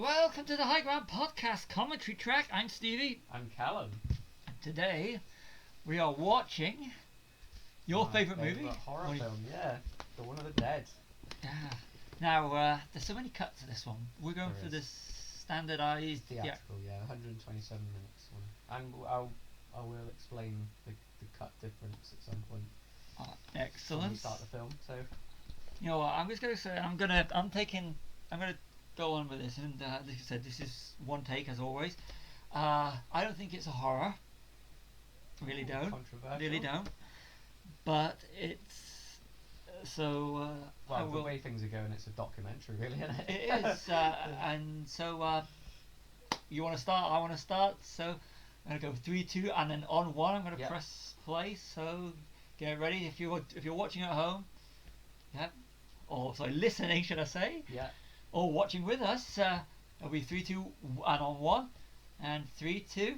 Welcome to the High Ground Podcast commentary track. I'm Stevie. I'm Callum. And today we are watching your favourite movie. Horror film, yeah. Dawn of the Dead. Yeah. Now, there's so many cuts to this one. We're going for this standardised... Theatrical, yeah. 127 minutes one. And I will explain the cut difference at some point. Excellent. When we start the film, so... You know what, I'm just going to say, I'm going to go on with this, and like I said, this is one take as always. I don't think it's a horror. Really don't. Controversial. Really don't. But it's so. Well, the way things are going, it's a documentary, really, isn't it? It is, and so you want to start. I want to start. So I'm gonna go 3, 2, and then on 1, I'm gonna press play. So get ready. If you're watching at home, or sorry, listening, should I say? Yeah. Or watching with us, it'll be 3, 2, and on 1, and 3, 2.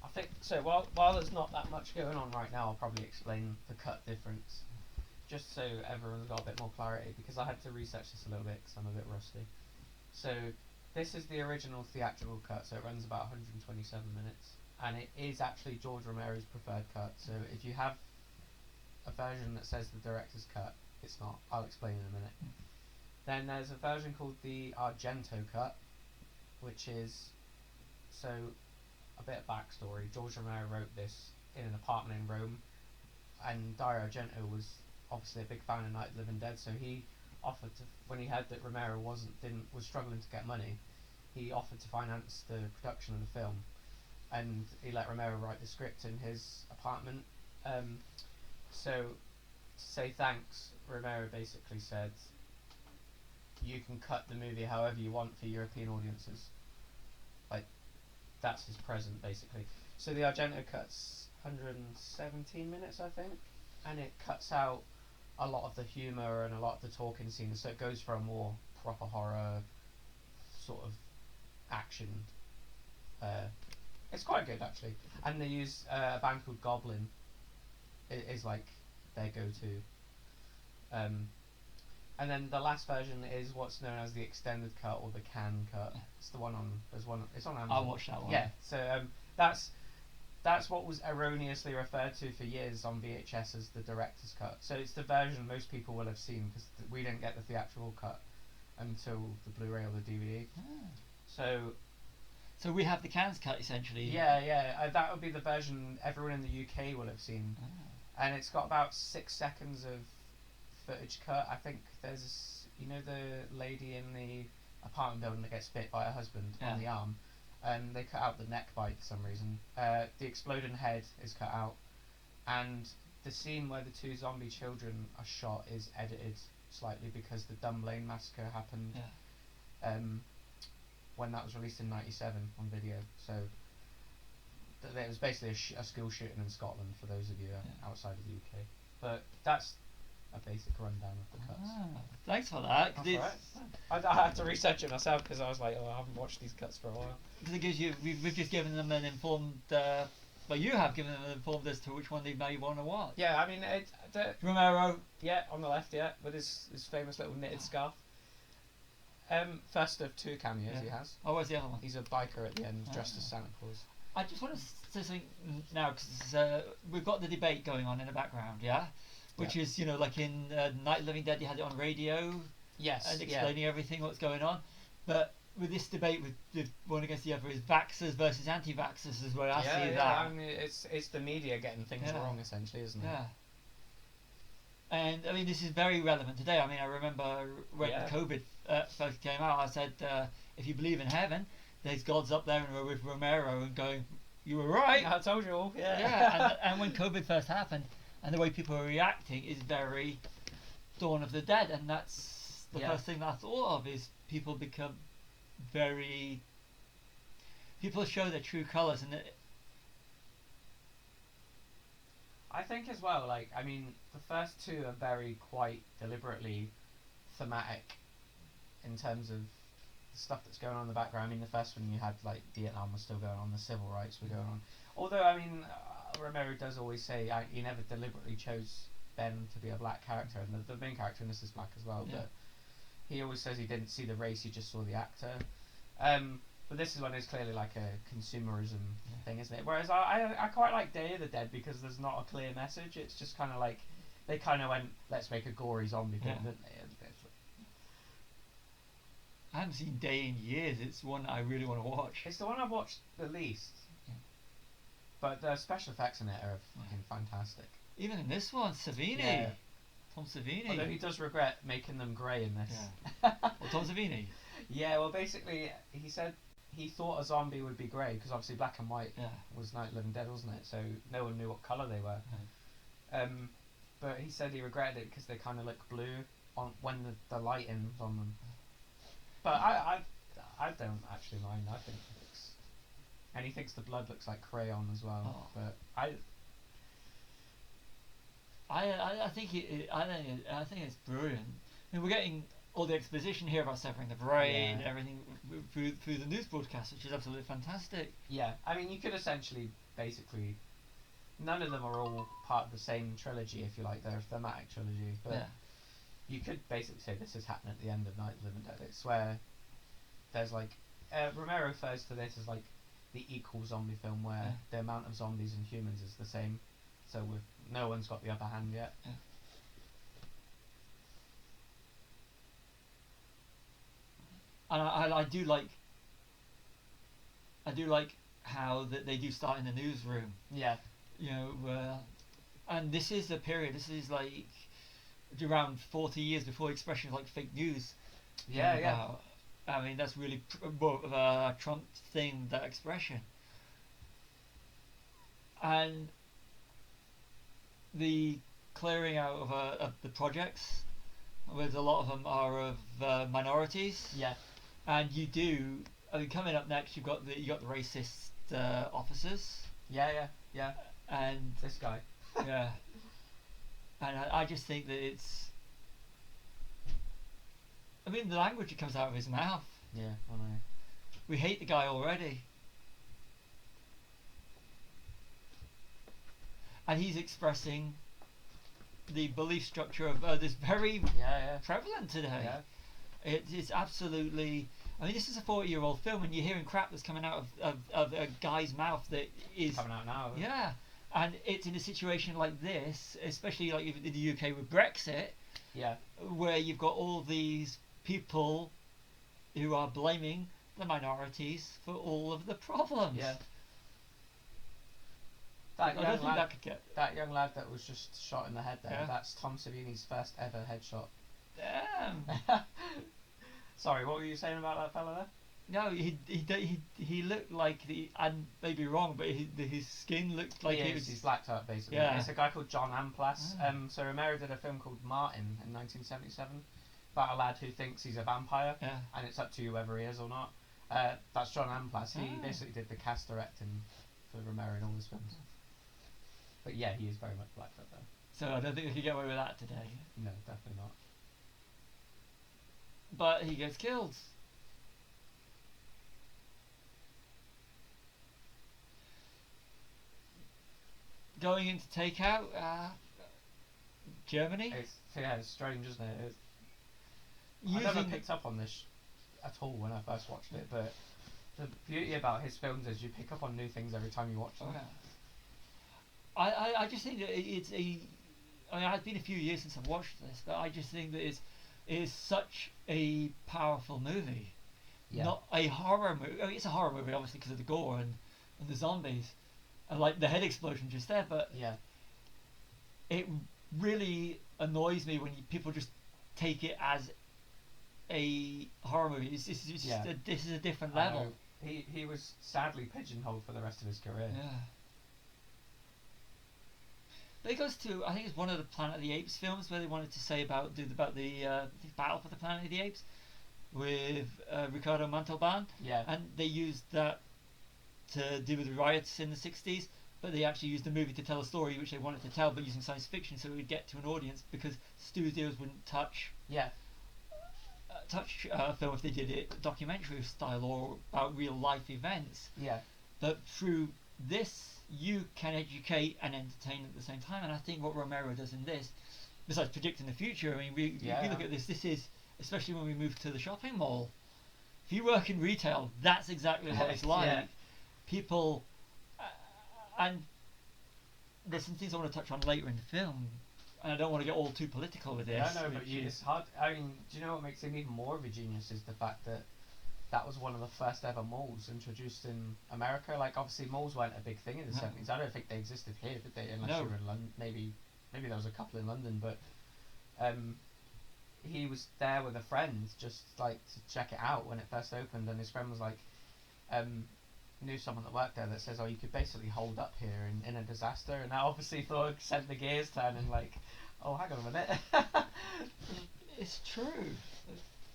I think so. While there's not that much going on right now, I'll probably explain the cut difference, just so everyone's got a bit more clarity. Because I had to research this a little bit because I'm a bit rusty. So this is the original theatrical cut, so it runs about 127 minutes, and it is actually George Romero's preferred cut. So if you have a version that says the director's cut, it's not. I'll explain in a minute. Then there's a version called the Argento Cut, which is, so a bit of backstory. George Romero wrote this in an apartment in Rome, and Dario Argento was obviously a big fan of Night of the Living Dead, so he offered to, when he heard that Romero was struggling to get money, he offered to finance the production of the film, and he let Romero write the script in his apartment. So to say thanks, Romero basically said, you can cut the movie however you want for European audiences. Like, that's his present basically. So the Argento cut's 117 minutes, I think, and it cuts out a lot of the humour and a lot of the talking scenes, so it goes for a more proper horror sort of action. It's quite good actually, and they use a band called Goblin. It is like their go-to. And then the last version is what's known as the extended cut or the can cut. It's the one on. There's one. It's on Amazon. I watched that one. Yeah. So that's what was erroneously referred to for years on VHS as the director's cut. So it's the version most people will have seen, because we didn't get the theatrical cut until the Blu-ray or the DVD. So we have the cans cut essentially. Yeah. That would be the version everyone in the UK will have seen, and it's got about 6 seconds of footage cut. I think there's the lady in the apartment building that gets bit by her husband on the arm. And they cut out the neck bite for some reason. The exploding head is cut out, and the scene where the 2 zombie children are shot is edited slightly because the Dunblane massacre happened when that was released in '97 on video. So it was basically a school shooting in Scotland for those of you outside of the UK. But that's a basic rundown of the cuts. Thanks for that. That's I had to research it myself because I was like, I haven't watched these cuts for a while. Because it gives you, we've just given them an informed, you have given them an informed as to which one they may want to watch. Yeah, I mean, Romero. Yeah, on the left, with his famous little knitted scarf. First of 2 cameos he has. Oh, where's the other one? He's a biker at the end, dressed as Santa Claus. I just want to say something now, because we've got the debate going on in the background, which is, like in Night of the Living Dead, you had it on radio. Yes. And explaining everything, what's going on. But with this debate with one against the other is vaxxers versus anti-vaxxers is where I see that. I mean, it's the media getting things wrong, essentially, isn't it? Yeah. And I mean, this is very relevant today. I mean, I remember when COVID first came out, I said, if you believe in heaven, there's gods up there and with Romero and going, you were right. I told you all. Yeah. and when COVID first happened, and the way people are reacting is very Dawn of the Dead, and that's the first thing that I thought of is people show their true colours, and I think as well, I mean, the first 2 are very quite deliberately thematic in terms of stuff that's going on in the background. I mean, the first one you had like Vietnam was still going on, the civil rights were going on. Although I mean, Romero does always say he never deliberately chose Ben to be a black character, and the main character in this is black as well. Yeah. But he always says he didn't see the race; he just saw the actor. But this is one is clearly like a consumerism thing, isn't it? Whereas I quite like Day of the Dead because there's not a clear message. It's just kind of like they kind of went, let's make a gory zombie film, didn't they? I haven't seen Day in years. It's one I really want to watch. It's the one I've watched the least. Yeah. But the special effects in it are fucking fantastic. Even in this one, Savini. Yeah. Tom Savini. Although he does regret making them grey in this. Yeah. Well, Tom Savini. Yeah, well, basically, he said he thought a zombie would be grey because obviously black and white was Night of the Living Dead, wasn't it? So no one knew what colour they were. Right. But he said he regretted it because they kind of look blue on when the lighting's on them. But I don't actually mind. I think it looks, and he thinks the blood looks like crayon as well. Oh. But I think it's brilliant. I mean, we're getting all the exposition here about severing the brain and everything through the news broadcast, which is absolutely fantastic. Yeah, I mean, you could essentially basically none of them are all part of the same trilogy, if you like. They're a thematic trilogy, but you could basically say this is happening at the end of Night of the Living Dead. It's where there's like Romero refers to this as like the equal zombie film, where the amount of zombies and humans is the same. So no one's got the upper hand yet. Yeah. And I do like how that they do start in the newsroom. Yeah. You know, and this is a period. This is like around 40 years before expressions like fake news. Yeah. I mean, that's really more of a Trump thing, that expression. And the clearing out of the projects, with a lot of them are of minorities. Yeah. And you do. I mean, coming up next, you got the racist officers. Yeah. And this guy. Yeah. And I just think that it's. I mean, the language that comes out of his mouth. Yeah, I know. We hate the guy already. And he's expressing the belief structure of this very prevalent today. Yeah. It's absolutely. I mean, this is a 40-year-old film, and you're hearing crap that's coming out of a guy's mouth that is coming out now. Yeah, and it's in a situation like this, especially like in the UK with Brexit. Yeah. Where you've got all these people who are blaming the minorities for all of the problems. Yeah. I don't think that could get. That young lad that was just shot in the head there. Yeah. That's Tom Savini's first ever headshot. Damn. Sorry, what were you saying about that fella there? No, he looked like I may be wrong, but his skin looked like he's blacked out basically. Yeah. It's a guy called John Amplas. So Romero did a film called Martin in 1977 about a lad who thinks he's a vampire, and it's up to you whether he is or not. That's John Amplas. He basically did the cast directing for Romero in all his films. But yeah, he is very much blacked out there. So I don't think we could get away with that today. No, definitely not. But he gets killed. Going into takeout, Germany. It's strange, isn't it? I never picked up on this at all when I first watched it, but the beauty about his films is you pick up on new things every time you watch them. I just think that it's a. I mean, it's been a few years since I've watched this, but I just think that it is such a powerful movie. Yeah. Not a horror movie. I mean, it's a horror movie, obviously, because of the gore and the zombies, and like the head explosion just there. But it really annoys me when people just take it as a horror movie. It's just this is a different level. He was sadly pigeonholed for the rest of his career. Yeah. But it goes to, I think it's one of the Planet of the Apes films where they wanted to say about the Battle for the Planet of the Apes with Ricardo Montalban. Yeah. And they used that to do with the riots in the 60s, but they actually used the movie to tell a story which they wanted to tell, but using science fiction so it would get to an audience because studios wouldn't touch touch film if they did it documentary style or about real life events. Yeah. But through this, you can educate and entertain at the same time. And I think what Romero does in this, besides predicting the future, I mean, if you look at this, this is, especially when we move to the shopping mall, if you work in retail, that's exactly what it's like. Yeah. People, and there's some things I want to touch on later in the film, and I don't want to get all too political with this. No, but it's hard. I mean, do you know what makes him even more of a genius is the fact that that was one of the first ever malls introduced in America. Like, obviously, malls weren't a big thing in the 70s. I don't think they existed here, did they? Unless you were in London. Maybe there was a couple in London, but he was there with a friend just like to check it out when it first opened, and his friend was like, knew someone that worked there that says, oh, you could basically hold up here in a disaster, and that obviously sent the gears turning, like, oh, hang on a minute. It's true.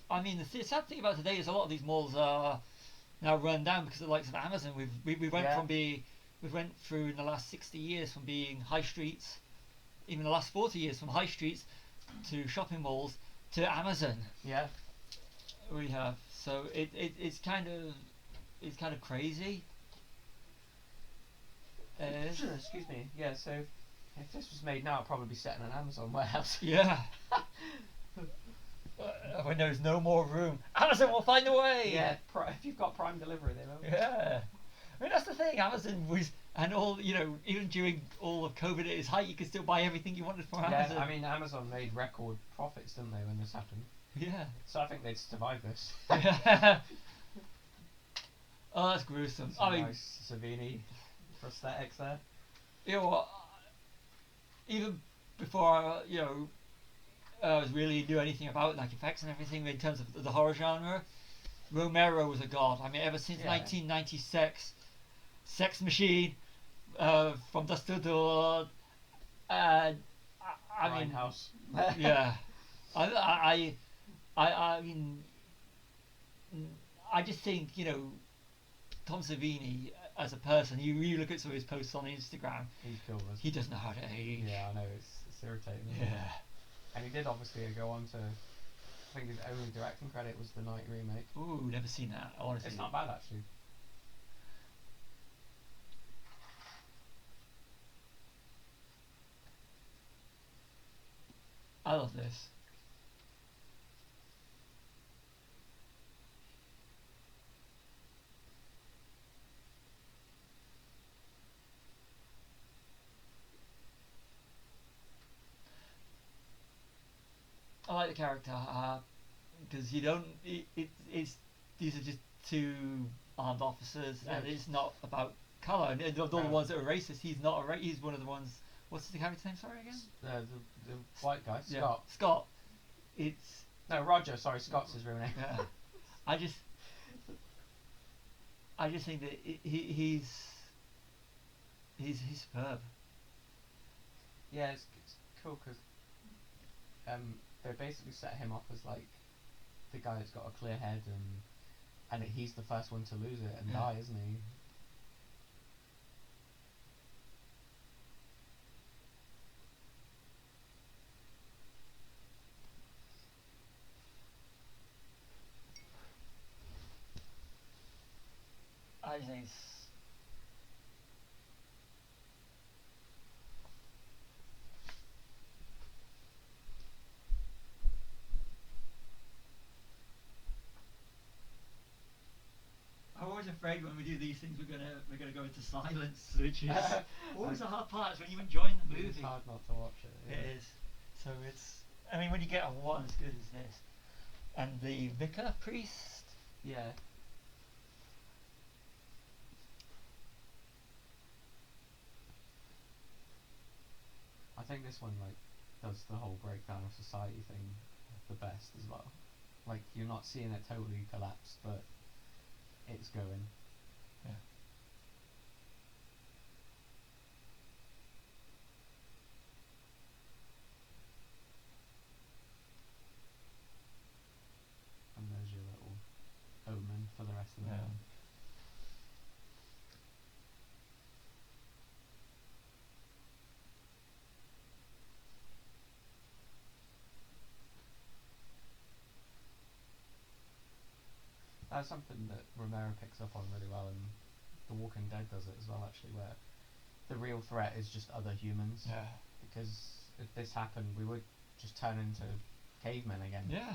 I mean, the sad thing about today is a lot of these malls are now run down because of the likes of Amazon. We went through in the last 60 years from being high streets, even the last 40 years from high streets to shopping malls to Amazon. Yeah. We have, so it's kind of crazy. Excuse me. Yeah. So if this was made now, it'd probably be set in an Amazon warehouse. Yeah. When there's no more room, Amazon will find a way. Yeah, if you've got Prime delivery, they will. Yeah, I mean that's the thing. Amazon was, and all, you know, even during all of COVID at its height, you could still buy everything you wanted from Amazon. Yeah, I mean Amazon made record profits, didn't they, when this happened? Yeah. So I think they'd survive this. Oh, that's gruesome. Some nice Savini prosthetics there. You know what? Even before I was really knew anything about like effects and everything in terms of the horror genre, Romero was a god. I mean, ever since 1996, Sex Machine, From Dusk Till Dawn, I mean, House. Yeah, I mean, I just think, you know, Tom Savini as a person, you look at some of his posts on Instagram, He's cool, he doesn't know how to age. Yeah, I know, it's irritating. Yeah. And he did obviously go on to, I think his only directing credit was the Night remake. Ooh, never seen that. I want to see It's it. not bad actually. I love this. I like the character because you don't. It's these are just two armed officers, and it's not about color. And the ones that are racist, he's not a he's one of the ones. What's the character's name? Sorry again. The white guy, Scott. Yeah. Scott. It's no Roger. Sorry, Scott's his real name. Yeah. I just think that he's superb. Yeah, it's cool because they basically set him off as like the guy that's got a clear head and he's the first one to lose it and die, isn't he? I think it's I'm always afraid when we do these things we're gonna go into silence, which is always the hard part. Is when you're enjoying the movie. It's hard not to watch it. Yeah. It is. So it's. I mean, when you get a one as good as this, and the vicar priest. Yeah. I think this one like does the whole breakdown of society thing the best as well. Like you're not seeing it totally collapse, but it's going. Yeah. And there's your little omen for the rest of the film. That's something that Romero picks up on really well, and The Walking Dead does it as well, actually, where the real threat is just other humans. Yeah. Because if this happened, we would just turn into cavemen again. Yeah.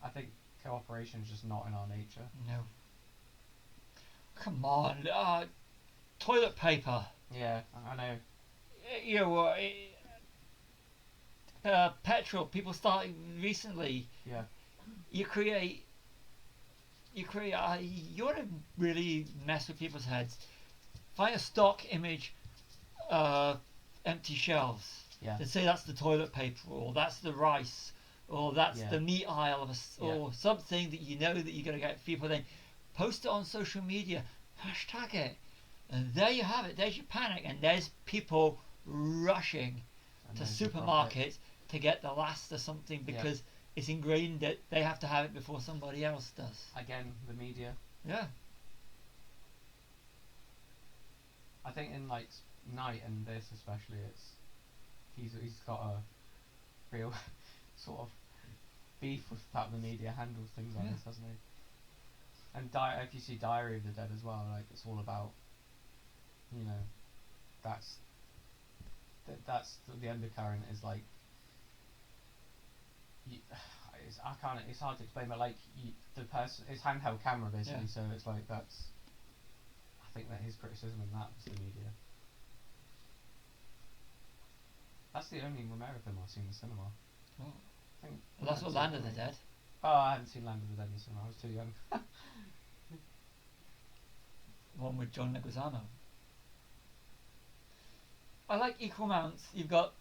I think cooperation is just not in our nature. No. Come on, toilet paper. Yeah, I know. You know, petrol. People started recently. Yeah. You want to really mess with people's heads. Find a stock image, empty shelves. Yeah. To say that's the toilet paper, or that's the rice, or that's the meat aisle of or something that you know that you're going to get people. Then post it on social media, hashtag it, and there you have it. There's your panic, and there's people rushing to supermarkets to get the last of something because it's ingrained that they have to have it before somebody else does. Again, the media. Yeah. I think in like Night and this especially, he's got a real sort of beef with how the media handles things like this, hasn't he? And if you see Diary of the Dead as well, like it's all about, you know, that's the undercurrent is like. It's hard to explain, but like the person, it's handheld camera basically, so it's like that's. I think that his criticism of that was the media. That's the only Romero film I've seen in the cinema. Oh. I think Well, that's what Land of the Dead. Oh, I haven't seen Land of the Dead in the cinema. I was too young. One with John Leguizamo. I like equal amounts. You've got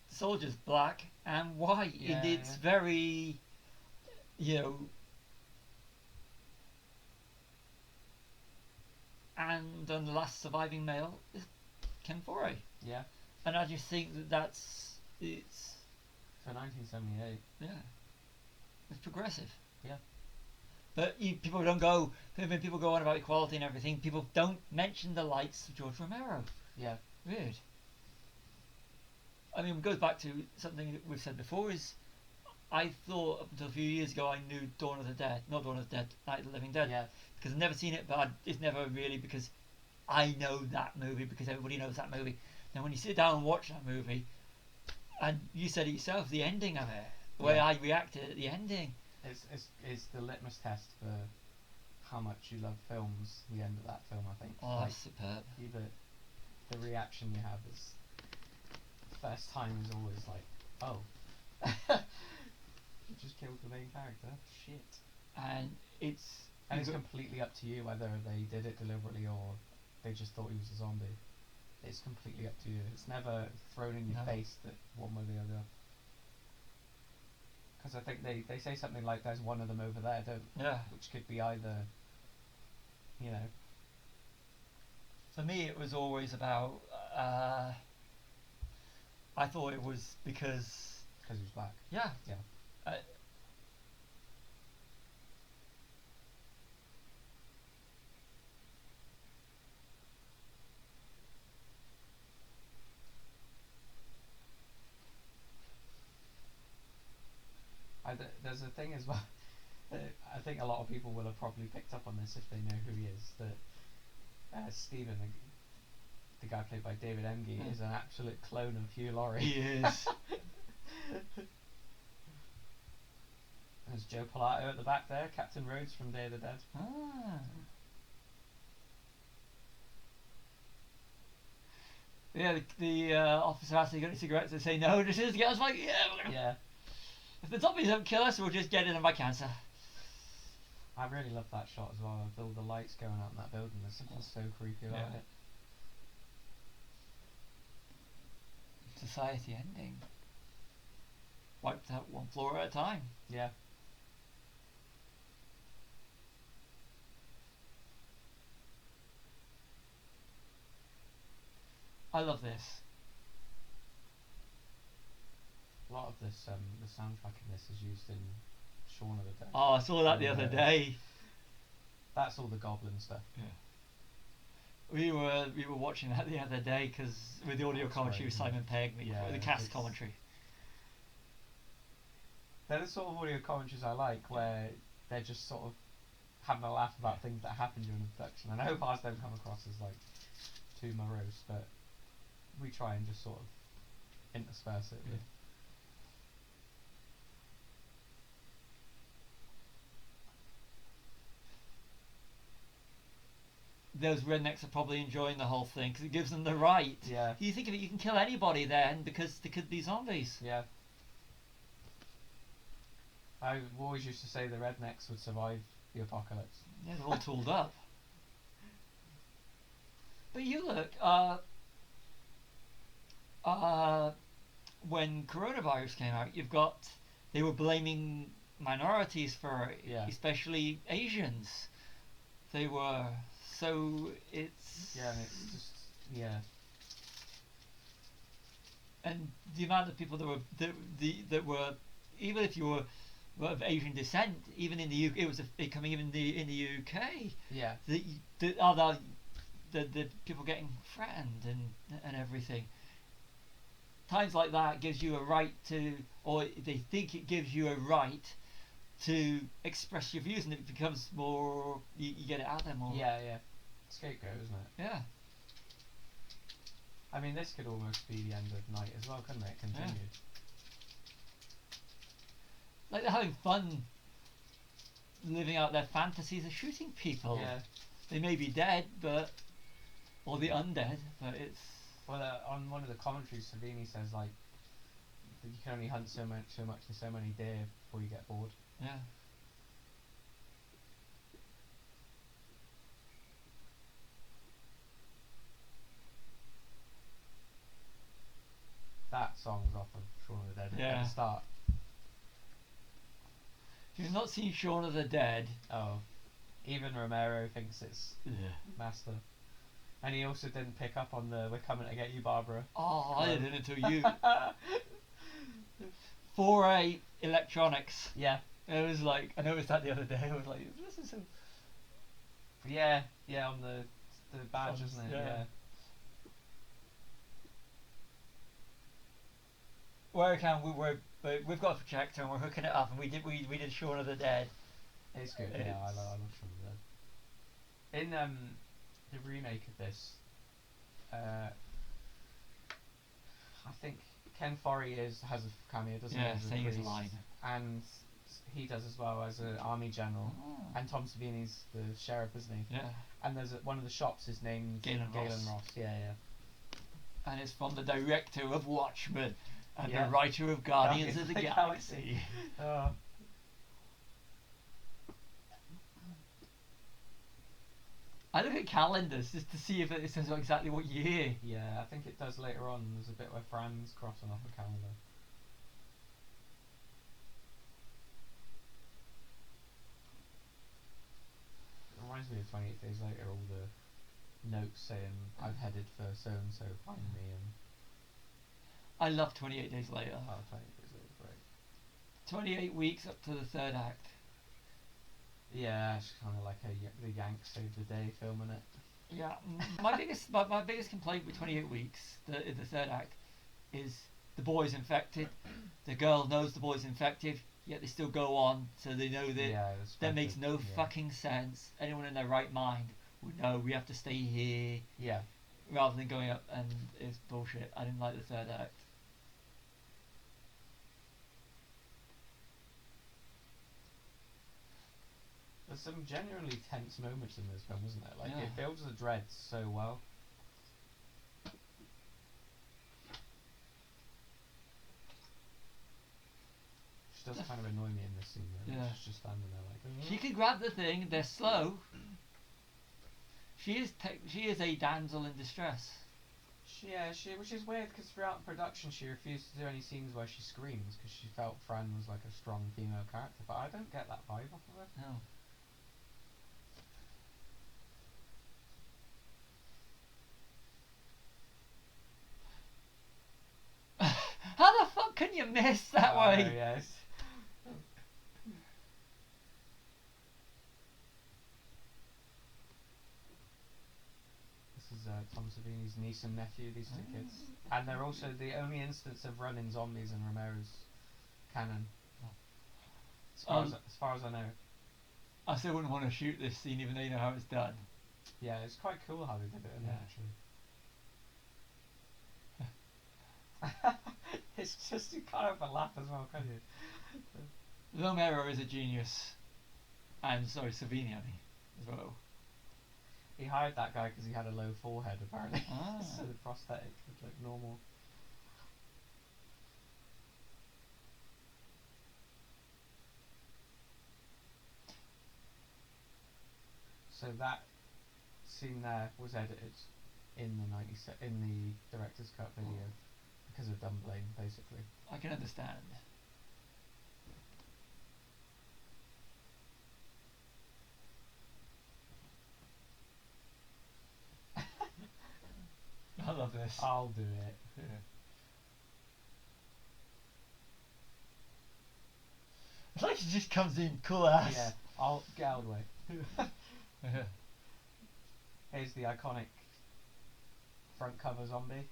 soldiers black and white. It's very, you know. And the last surviving male is Ken Foray. Yeah. And I just think it's for 1978. Yeah. It's progressive. Yeah. But people don't go. When people go on about equality and everything, people don't mention the likes of George Romero. Yeah. Weird. I mean, it goes back to something that we've said before. Is I thought up until a few years ago I knew Dawn of the Dead, not Dawn of the Dead, Night of the Living Dead. Yeah. Because I've never seen it, but it's never really because I know that movie because everybody knows that movie. Now, when you sit down and watch that movie, and you said it yourself, the ending of it, the way I reacted at the ending. It's the litmus test for how much you love films, the end of that film, I think. Oh, like, that's superb. The reaction you have is, the first time is always like, oh. You just killed the main character. Shit. And it's completely up to you whether they did it deliberately or they just thought he was a zombie. It's completely up to you. It's never thrown in your face that one way or the other. Because I think they say something like there's one of them over there, which could be either, you know. For me, it was always about. I thought it was because he was black. Yeah. Yeah. There's a thing as well. I think a lot of people will have probably picked up on this if they know who he is. That Stephen, the guy played by David Emge, is an absolute clone of Hugh Laurie. He is. There's Joe Pilato at the back there, Captain Rhodes from Day of the Dead. Ah. Yeah, the officer asks, "You got any cigarettes?" They say no. Just to get us like, yeah. If the zombies don't kill us, we'll just get in by cancer. I really love that shot as well. With all the lights going out in that building, there's something so creepy about it. Society ending. Wiped out one floor at a time. Yeah. I love this. A lot of this, the soundtrack in this is used in Shaun of the Dead. Oh, I saw that the other day. That's all the goblin stuff. Yeah. We were watching that the other day because with the audio commentary with Simon Pegg, the cast commentary. They're the sort of audio commentaries I like, where they're just sort of having a laugh about things that happen during the production. And I hope ours don't come across as like too morose, but we try and just sort of intersperse it with. Those rednecks are probably enjoying the whole thing because it gives them the right. Yeah. You think of it, you can kill anybody then because they could be zombies. Yeah. I always used to say the rednecks would survive the apocalypse. Yeah, they're all tooled up. But you look, when coronavirus came out, they were blaming minorities for it, especially Asians. They were, so it's... Yeah, and it's just, yeah. And the amount of people that were, even if you were of Asian descent, even in the UK, it was becoming even in the UK. Yeah. The people getting threatened and everything. Times like that gives you a right to, or they think it gives you a right to express your views, and it becomes more, you get it out there more. Yeah, yeah. Scapegoat, isn't it? Yeah. I mean, this could almost be the end of night as well, couldn't it? Continued. Yeah. Like they're having fun living out their fantasies of shooting people. Yeah. They may be dead, or the undead, but it's... Well, on one of the commentaries, Savini says, like, that you can only hunt so much for so many deer before you get bored. Yeah. That song was off of Shaun of the Dead at the start. If you've not seen Shaun of the Dead... Oh. Even Romero thinks it's master. And he also didn't pick up on the "We're coming to get you, Barbara." Oh, I didn't until you. 4A electronics. Yeah. It was like, I noticed that the other day. I was like, this is so... Yeah, on the badge, isn't it? Yeah. Where we've got a projector and we're hooking it up, and we did Shaun of the Dead. It's good. Yeah, I love Shaun of the Dead. In the remake of this, I think Ken Foree has a cameo, doesn't he? Yeah, saying his line. And he does as well as an army general. Oh. And Tom Savini's the sheriff, isn't he? Yeah. And there's one of the shops is named Galen Ross. Yeah. And it's from the director of Watchmen and the writer of Guardians of the Galaxy. I look at calendars just to see if it says exactly what year. Yeah, I think it does later on. There's a bit where Fran's crossing off a calendar. It reminds me of 28 Days Later, all the notes saying, "I've headed for so-and-so, find me," and... I love 28 Days Later. Oh, 28 Days Later, great. 28 weeks up to the third act. Yeah, it's kind of like the Yanks Save the Day film, isn't it? Yeah, my biggest complaint with 28 weeks, the third act, is the boy's infected. The girl knows the boy's infected, yet they still go on, so they know that that makes no fucking sense. Anyone in their right mind would know we have to stay here. Yeah. Rather than going up, and it's bullshit. I didn't like the third act. There's some genuinely tense moments in this film, isn't there? Like, it builds the dread so well. She does kind of annoy me in this scene, though. Yeah. She's just standing there like... She can grab the thing, they're slow. She is a damsel in distress. Which is weird, because throughout the production she refused to do any scenes where she screams, because she felt Fran was like a strong female character, but I don't get that vibe off of her. No. How the fuck can you miss that way? Yes. This is Tom Savini's niece and nephew, these two kids. And they're also the only instance of running zombies in Romero's canon. As far as I know. I still wouldn't want to shoot this scene even though you know how it's done. Yeah, it's quite cool how they did it in there, actually. It's just, you can't have a laugh as well, can you? Romero is a genius. And sorry, Savini as well. He hired that guy because he had a low forehead, apparently. Ah. So the prosthetic would look normal. So that scene there was edited in the director's cut video because of Dumbling, basically. I can understand. I love this. I'll do it. Yeah. It's like she just comes in cool ass. Yeah, I'll get out of the way. Here's the iconic front cover zombie.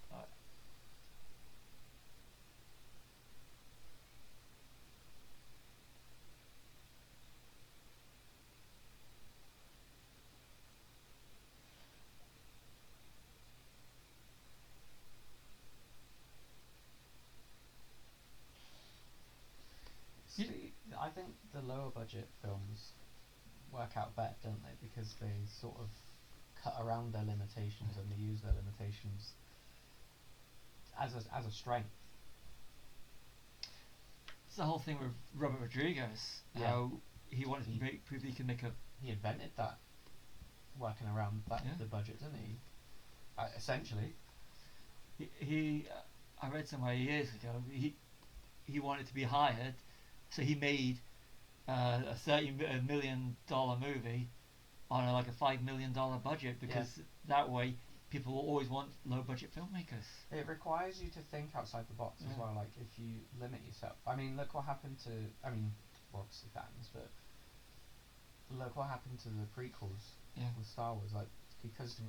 See, I think the lower budget films work out better, don't they? Because they sort of cut around their limitations and they use their limitations as a strength. It's the whole thing with Robert Rodriguez. Yeah. How he wanted to prove he can make a. He invented that, working around the budget, didn't he? Essentially. I read somewhere years ago. He wanted to be hired, so he made a $30 million movie on a $5 million budget because that way people will always want low budget filmmakers. It requires you to think outside the box as well. Like if you limit yourself. I mean, look what happened to. I mean, we're obviously fans, but look what happened to the prequels with Star Wars. Like because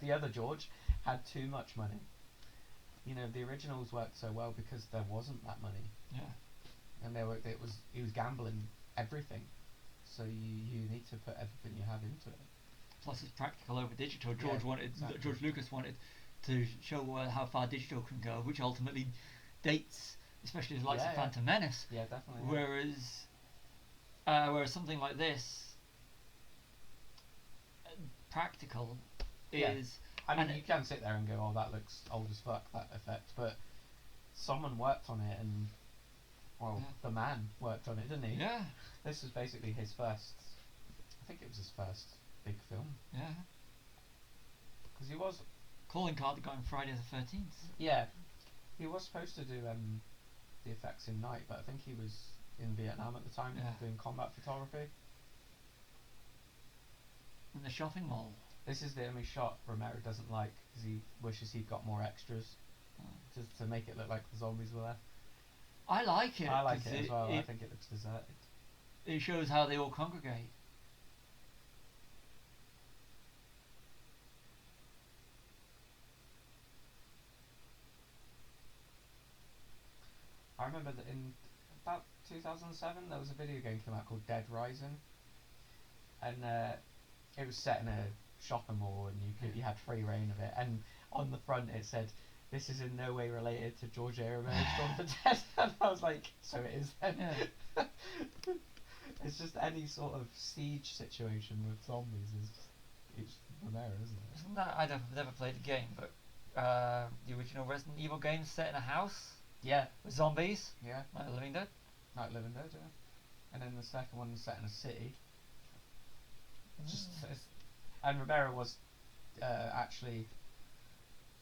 the other George had too much money. You know, the originals worked so well because there wasn't that money. Yeah. And he was gambling everything. So you need to put everything you have into it. Plus it's practical over digital. George Lucas wanted to show how far digital can go, which ultimately dates, especially the likes of Phantom Menace. Yeah, definitely. Whereas something like this, practical is. I mean, you can sit there and go, "Oh, that looks old as fuck," that effect, but someone worked on it, and the man worked on it, didn't he? Yeah. This was basically his first. I think it was his first big film. Yeah. Because he was calling card to go on Friday the 13th. Yeah, he was supposed to do the effects in Night, but I think he was in Vietnam at the time doing combat photography. In the shopping mall. This is the only shot Romero doesn't like because he wishes he'd got more extras to make it look like the zombies were there. I like it. I like it as well. I think it looks deserted. It shows how they all congregate. I remember that in about 2007 there was a video game came out called Dead Rising, and it was set in a shopping mall, and you had free reign of it. And on the front it said, "This is in no way related to George A. Romero's Dawn of the Dead." And I was like, so it is then. Yeah. It's just any sort of siege situation with zombies it's Romero, isn't it? Isn't that, I've never played the game, but the original Resident Evil game set in a house. Yeah. With zombies. Yeah. Night of the Living Dead. Night of the Living Dead, yeah. And then the second one was set in a city. And Romero was actually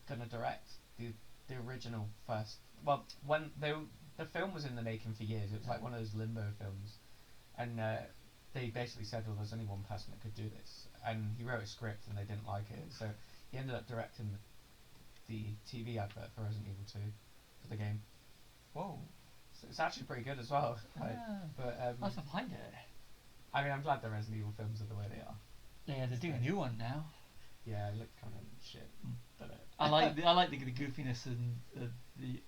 gonna direct the original first. Well, when the film was in the making for years, it was like one of those limbo films, and they basically said, "Well, there's only one person that could do this," and he wrote a script, and they didn't like it, so he ended up directing the TV advert for Resident Evil 2 for the game. Whoa! So it's actually pretty good as well. But I have to find it. I mean, I'm glad the Resident Evil films are the way they are. Yeah, they're doing a new one now. Yeah, it looked kind of shit. I like the goofiness and the.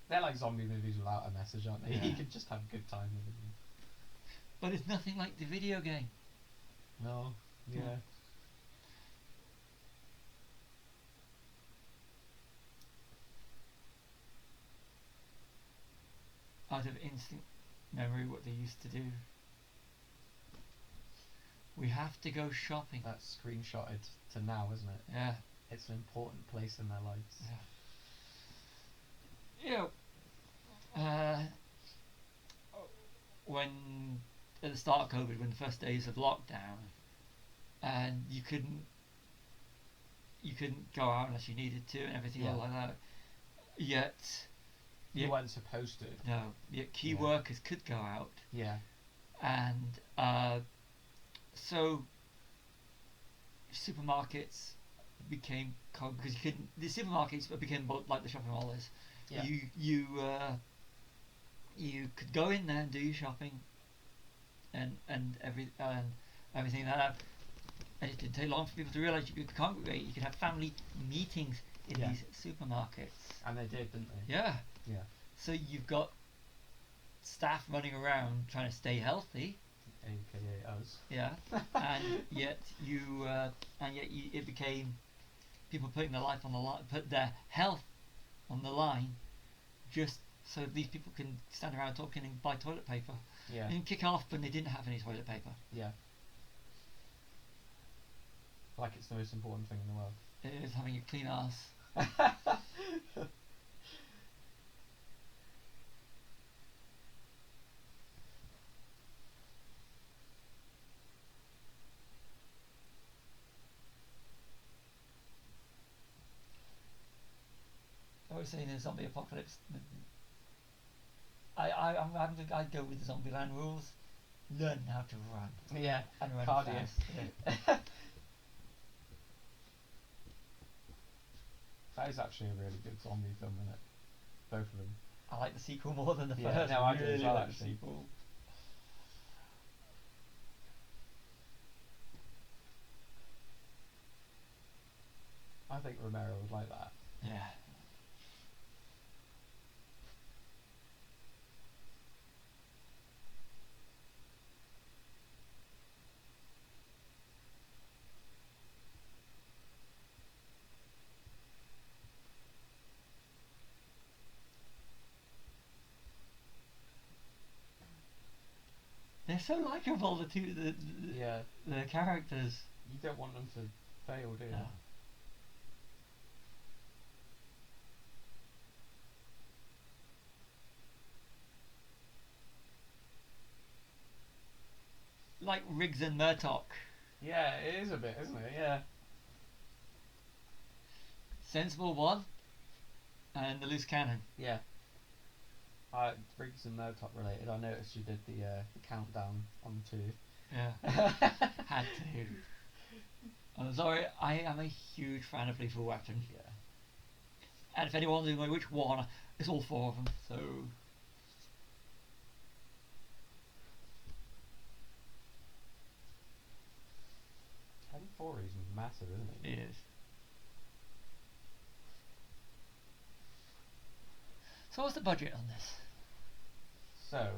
They're like zombie movies without a message, aren't they? Yeah. You can just have a good time with them. But it's nothing like the video game. No. Yeah. Hmm. Out of instinct memory, what they used to do. We have to go shopping. That's screenshotted to now, isn't it? Yeah. It's an important place in their lives. Yeah. When at the start of COVID, when the first days of lockdown, and you couldn't go out unless you needed to, and everything all like that. Yet You weren't supposed to. no. Yet key Yeah. workers could go out, Yeah. and so supermarkets became because you couldn't. The supermarkets became like the shopping mall is. Yeah. You could go in there and do your shopping, and everything like that. And it didn't take long for people to realise you could congregate. You could have family meetings in these supermarkets. And they did, didn't they? Yeah. Yeah. So you've got staff running around trying to stay healthy. AKA us. Yeah. and yet it became people putting their life on the line, put their health on the line, just so these people can stand around talking and buy toilet paper. Yeah. And kick off when they didn't have any toilet paper. Yeah. Like it's the most important thing in the world. It is having a clean ass. I was saying in zombie apocalypse. I'd go with the Zombieland rules. Learn how to run. Yeah. And run Cardio. fast. Yeah. That is actually a really good zombie film, isn't it? Both of them. I like the sequel more than the Yeah, first. no, I do as really well, like the actually. sequel. I think Romero would like that. Yeah. They're so likable, the Yeah. the characters. You don't want them to fail, do you? No. Like Riggs and Murdoch. Yeah, it is a bit, isn't it? Yeah. Sensible one. And the loose cannon. Yeah. Riggs and Murdoch related. I noticed you did the countdown on 2. Yeah. Had to. I'm sorry, I am a huge fan of Lethal Weapon. Yeah. And if anyone's wondering which one, it's all 4 of them, so... Heavy 4 is massive, isn't it? It is. So what's the budget on this? So,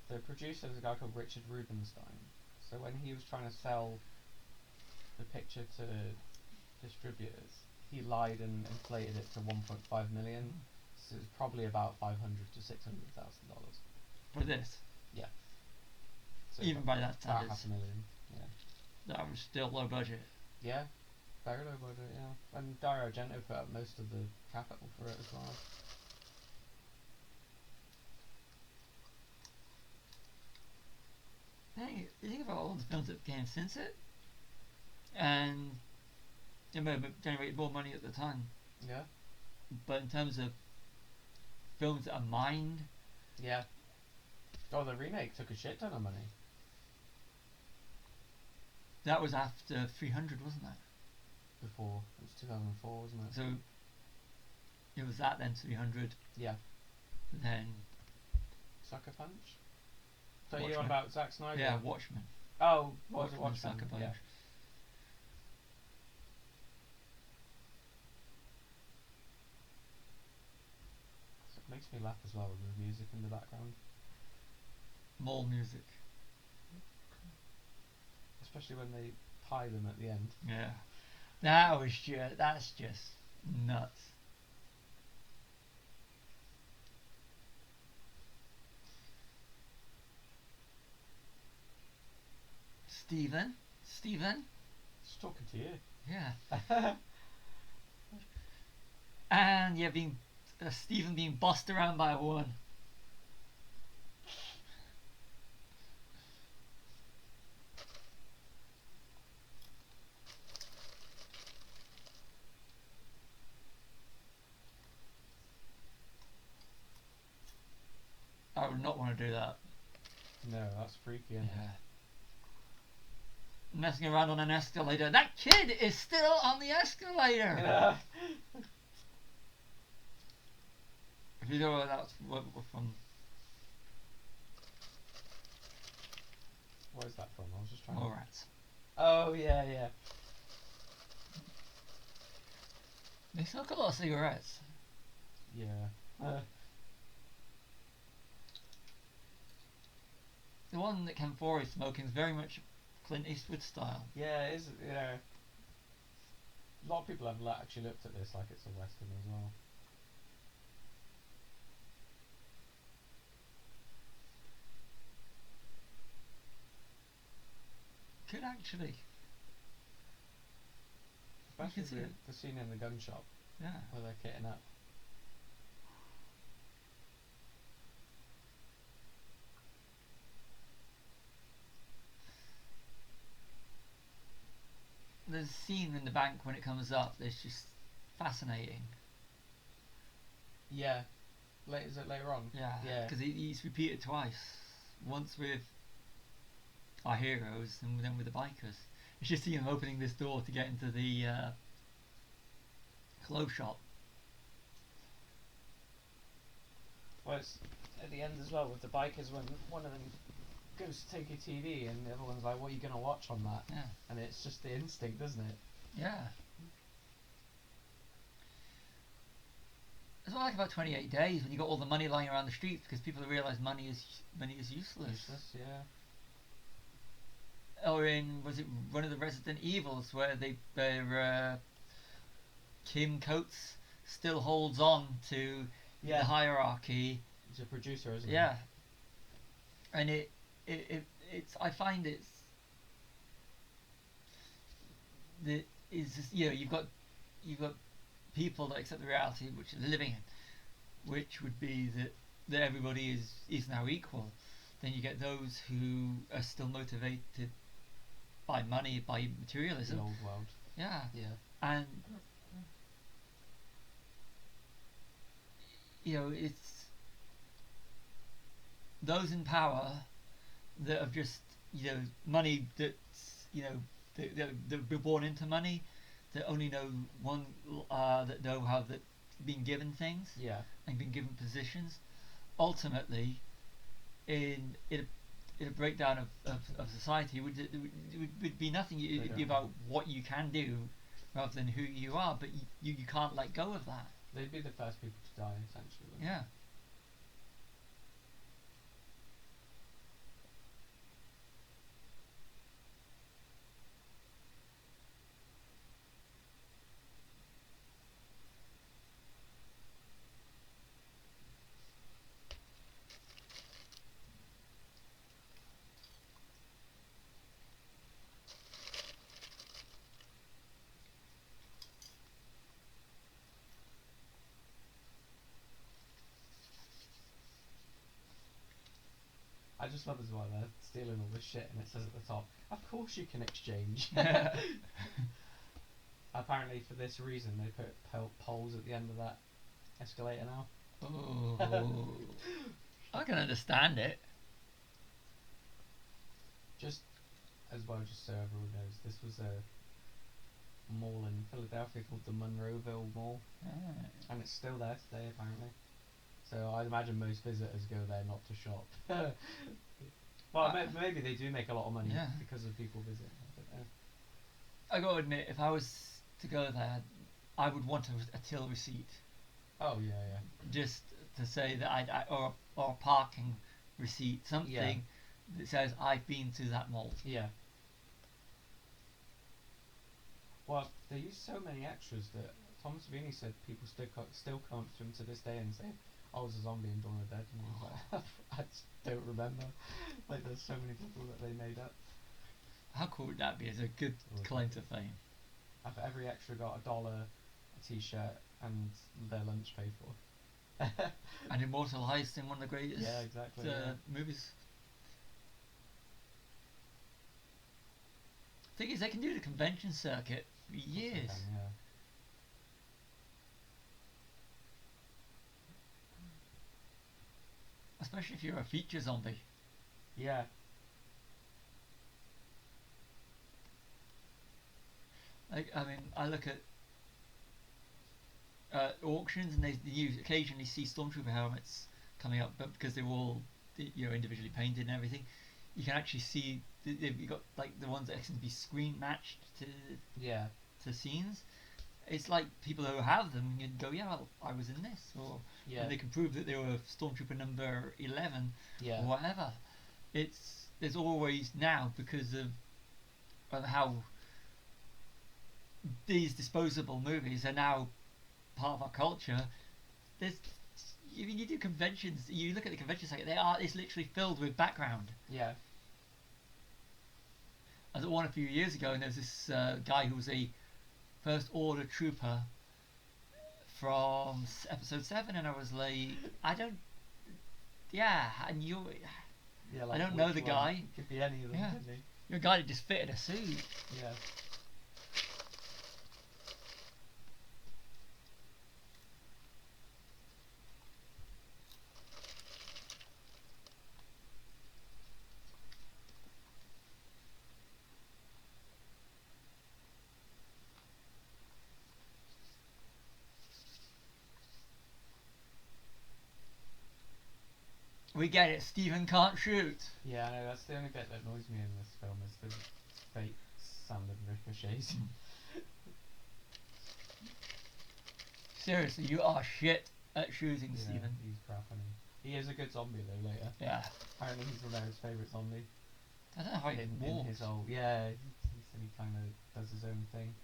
the producer is a guy called Richard Rubenstein. So when he was trying to sell the picture to distributors, he lied and inflated it to 1.5 million. So it's probably about $500,000 to $600,000. For this? Yeah. So Even by that about standards. $500,000. Yeah. That was still low budget. Yeah. Very low budget. Yeah. And Dario Argento put up most of the capital for it as well. Hey, you think about all the films that came since it, and they may have generated more money at the time. Yeah. But in terms of films that are mined, Yeah. Oh, the remake took a shit ton of money. that was after 300, wasn't it? Before. It was 2004, wasn't it? So it was that, then 300, Yeah. then Sucker Punch? So you Watchmen. on about Zack Snyder? yeah, Watchmen. Oh, what was it? Watchmen, Watchmen? Sucker Punch. Yeah. Makes me laugh as well with the music in the background. More music. Especially when they tie them at the end. Yeah. That's just nuts. Stephen? Just talking to you. Yeah. And yeah, Stephen being bossed around by a woman. I would not want to do that. No, that's freaky, isn't it? Yeah. Messing around on an escalator. That kid is still on the escalator. Yeah. If you know where that's from. Where's that from? I was just trying Alright. Oh, yeah. They smoke a lot of cigarettes. Yeah. The one that Ken is smoking is very much Clint Eastwood style. Yeah, it is, yeah. A lot of people have actually looked at this like it's a western as well. Could actually. Especially the scene in the gun shop. Yeah. Where they're kitting up. The scene in the bank when it comes up is just fascinating. Yeah. Is it later on? Yeah. Yeah. Because he's repeated twice. Once with our heroes and then with the bikers. It's just seeing him opening this door to get into the clothes shop. Well, it's at the end as well with the bikers when one of them goes to take a TV and the other one's like, what are you going to watch on that? Yeah. And it's just the instinct, isn't it? Yeah. That's what I like about 28 Days when you got all the money lying around the streets because people realise money is useless. Useless, yeah. Or in, was it one of the Resident Evils where Kim Coates still holds on to the hierarchy. He's a producer, isn't he? Yeah. And it's I find it's just, you've got people that accept the reality which is living in, which would be that everybody is now equal. Then you get those who are still motivated by money, by materialism. The old world. Yeah. Yeah. And it's those in power that have just money that's that were born into money, that only know that know how that been given things. Yeah. And been given positions. Ultimately, in a breakdown of society would be nothing about what you can do rather than who you are, but you can't let go of that. They'd be the first people to die, essentially. Yeah. I just love as well, they're stealing all this shit and it says at the top, of course you can exchange. Apparently for this reason they put poles at the end of that escalator now. Oh. I can understand it. Just as well, just so everyone knows, this was a mall in Philadelphia called the Monroeville Mall. And it's still there today apparently. So I'd imagine most visitors go there not to shop. Well, maybe they do make a lot of money because of people visiting. I gotta admit, if I was to go there, I would want a till receipt. Oh yeah. Just to say that or a parking receipt, something that says I've been to that mall. Yeah. Well, they use so many extras that Tom Savini said people still come up to him to this day and say, "I was a zombie in Dawn of the Dead," and he's like, "I just don't remember." Like, there's so many people that they made up. How cool would that be as a good claim to fame? Every extra got $1, a T-shirt, and their lunch paid for. And immortalised in one of the greatest movies. Thing is, they can do the convention circuit for years. Yeah. Especially if you're a feature zombie. Yeah. Like, I mean, I look at auctions, and you occasionally see stormtrooper helmets coming up, but because they're all individually painted and everything, you can actually see you've got like the ones that can be screen matched to scenes. It's like people who have them, and you go, yeah, well, I was in this, or and they can prove that they were stormtrooper number 11 or whatever. There's always now, because of how these disposable movies are now part of our culture. You do conventions. You look at the convention site; it's literally filled with background. Yeah. I was at one a few years ago, and there was this guy who was a First Order trooper from episode 7, and I was like, I don't know the guy. It could be any of them, couldn't he? You're a guy that just fitted a suit. Yeah. We get it, Stephen can't shoot. Yeah, I know, that's the only bit that annoys me in this film, is the fake sound of ricochets. Seriously, you are shit at shooting, Stephen. He's crap, and he is a good zombie though later. Yeah. Apparently he's Romero's favourite zombie. I don't know how he walks. In his old, he said he kind of does his own thing.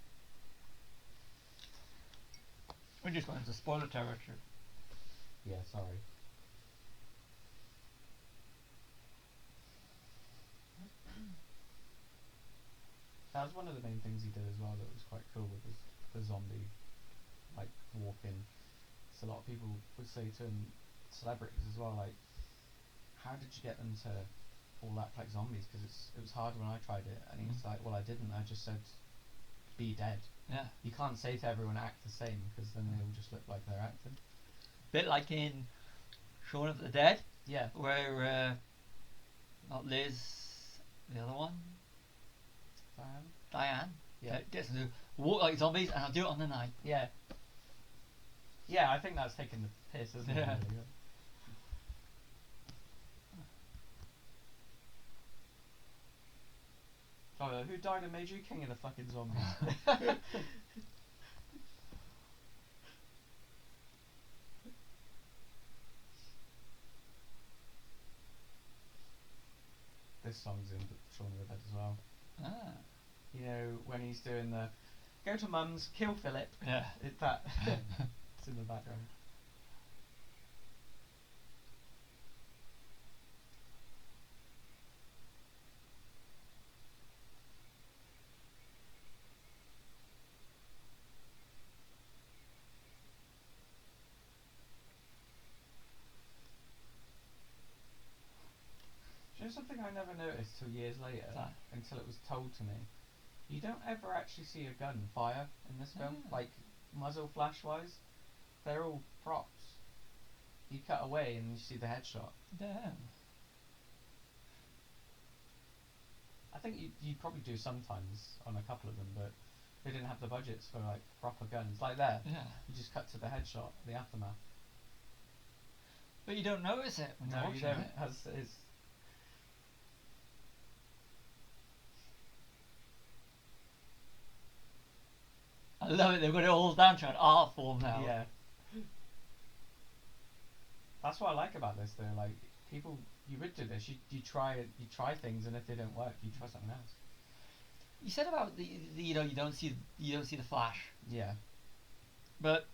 We're just going into spoiler territory. Yeah, sorry. That was one of the main things he did as well that was quite cool, with the zombie, like, walk-in. So a lot of people would say to him, celebrities as well, like, how did you get them to all act like zombies? Because it was hard when I tried it. And he's like, well, I didn't. I just said, be dead. Yeah. You can't say to everyone, act the same, because then they'll just look like they're acting. Bit like in Shaun of the Dead. Yeah. Where, not Liz, the other one? Diane. Yeah. Gets them to walk like zombies, and I'll do it on the night. Yeah. Yeah, I think that's taking the piss, isn't it? Really? Oh, who died and made you king of the fucking zombies? This song's in Shaun of the Dead as well. Ah. You know, when he's doing the go to mum's, kill Philip. Yeah. It's that. It's in the background. Do you know something I never noticed till years later, until it was told to me? You don't ever actually see a gun fire in this film, like muzzle flash wise. They're all props. You cut away and you see the headshot. Damn. I think you probably do sometimes on a couple of them, but they didn't have the budgets for like proper guns. Like there, you just cut to the headshot, the aftermath. But you don't notice it when you're watching you don't. it. It's I love it. They've got it all down to an art form now. yeah. That's what I like about this, though. Like, people, you would do this. You try things, and if they don't work, you try something else. You said about the you know, you don't see the flash, Yeah. but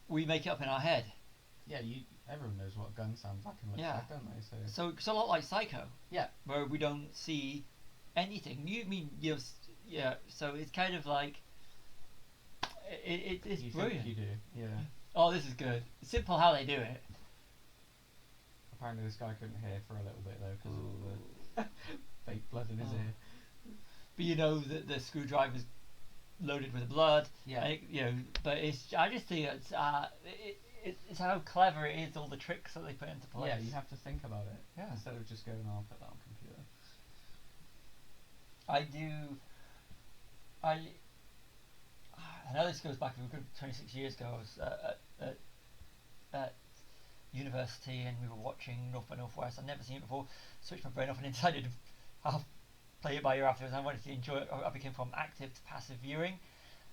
we make it up in our head. Yeah, everyone knows what a gun sounds like and looks Yeah. like, don't they? So it's a lot like Psycho. Yeah. Where we don't see anything. Yeah. So it's kind of like it's you brilliant. think you do, yeah. Oh, this is good. It's simple how they do it. Apparently this guy couldn't hear for a little bit, though, because of the fake blood in his ear. But you know that the screwdriver's loaded with blood. Yeah. But I just think it's how clever it is, all the tricks that they put into place. Yeah, you have to think about it. Yeah. Instead of just going, oh, I'll put that on computer. I know this goes back a good 26 years ago. I was at university and we were watching North by Northwest. I'd never seen it before. Switched my brain off and decided I'll play it by ear afterwards. I wanted to enjoy it. I became from active to passive viewing,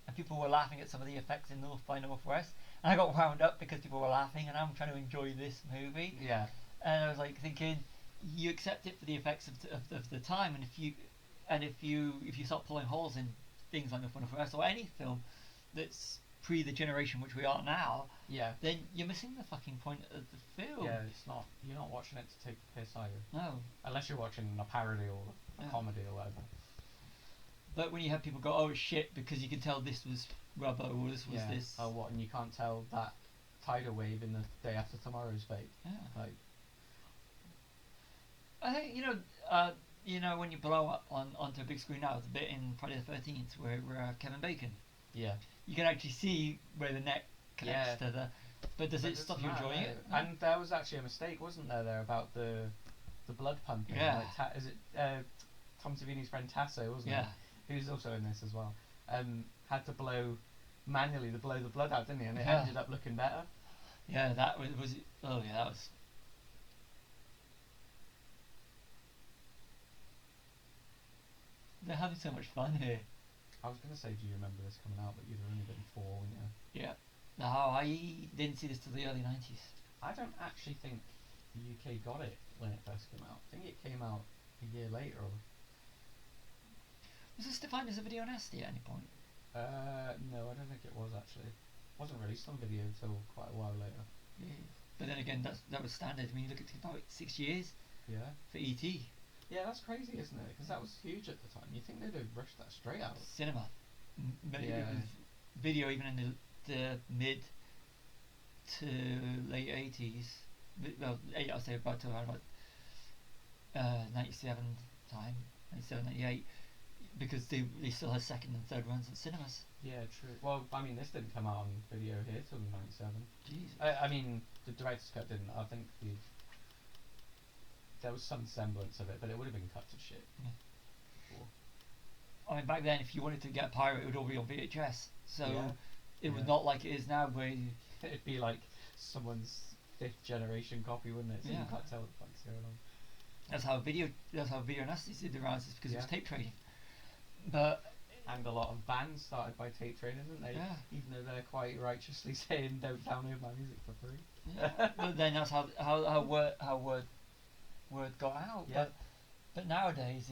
and people were laughing at some of the effects in North by Northwest. And I got wound up because people were laughing, and I'm trying to enjoy this movie. Yeah. And I was like thinking, you accept it for the effects of the time, and if you start pulling holes in things like North by Northwest or any film that's pre the generation which we are now, Yeah. then you're missing the fucking point of the film. Yeah, you're not watching it to take the piss, are you? No. Unless you're watching a parody or a comedy or whatever. But when you have people go, oh shit, because you can tell this was rubber or this was this. Oh, what? And you can't tell that tidal wave in the Day After Tomorrow's fake. Yeah. Like. I think when you blow up onto a big screen now, the bit in Friday the 13th where Kevin Bacon. Yeah. You can actually see where the neck connects to the. But does it stop you enjoying it? No. And there was actually a mistake, wasn't there about the blood pumping? Yeah. Like, is it Tom Savini's friend Tasso, wasn't it? Who's also in this as well. Had to manually blow the blood out, didn't he? And it ended up looking better. Yeah, that was. Oh yeah, that was. They're having so much fun here. I was going to say, do you remember this coming out? But you'd only been 4, wouldn't you? Yeah. No, I didn't see this till the early 90s. I don't actually think the UK got it when it first came out. I think it came out a year later. Was this defined as a video nasty at any point? No, I don't think it was actually. It wasn't released on video until quite a while later. Yeah. But then again, that was standard. I mean, you look at about 6 years. Yeah. For E.T. Yeah, that's crazy, isn't it? Because that was huge at the time. You think they'd have rushed that straight out? Cinema. Yeah. Video, even in the mid to late 80s. Well, I'll say about 97 time, 97, 98. Because they still had second and third runs at cinemas. Yeah, true. Well, I mean, this didn't come out on video here till 97. Jesus. I mean, the director's cut didn't. I think there was some semblance of it, but it would have been cut to shit. Yeah. I mean, back then, if you wanted to get a pirate, it would all be on VHS. So it was not like it is now, where it'd be like someone's 5th generation copy, wouldn't it? So you can't tell what the fuck's going on. That's how video nasties did the rises, because it was tape trading. But and a lot of bands started by tape trading, didn't they? Yeah. Even though they're quite righteously saying don't download my music for free. Yeah. But then that's how word got out. Yeah. But nowadays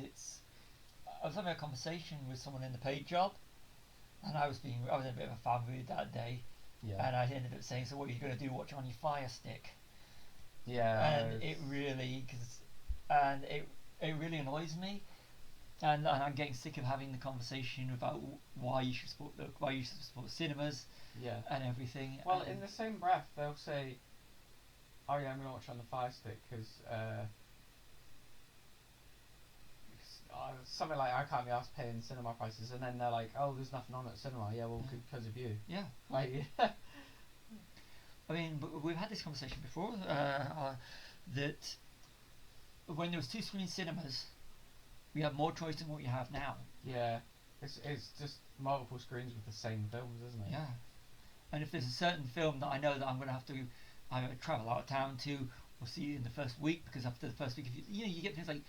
I was having a conversation with someone in the paid job, and I was in a bit of a fan mood that day. Yeah. And I ended up saying, so what are you going to do? Watch it on your Fire Stick? Yeah. And it really annoys me. And I'm getting sick of having the conversation about why you should support cinemas, and everything. Well, in the same breath, they'll say, "Oh yeah, I'm gonna watch it on the Fire Stick because something like I can't be asked paying cinema prices," and then they're like, "Oh, there's nothing on at cinema." Yeah, well, because of you. Yeah. Like. I mean, but we've had this conversation before. That when there was 2-screen cinemas, we have more choice than what you have now. Yeah, it's just multiple screens with the same films, isn't it? Yeah, and if there's a certain film that I know that I'm going to have to either travel out of town to or see in the first week, because after the first week, if you get things like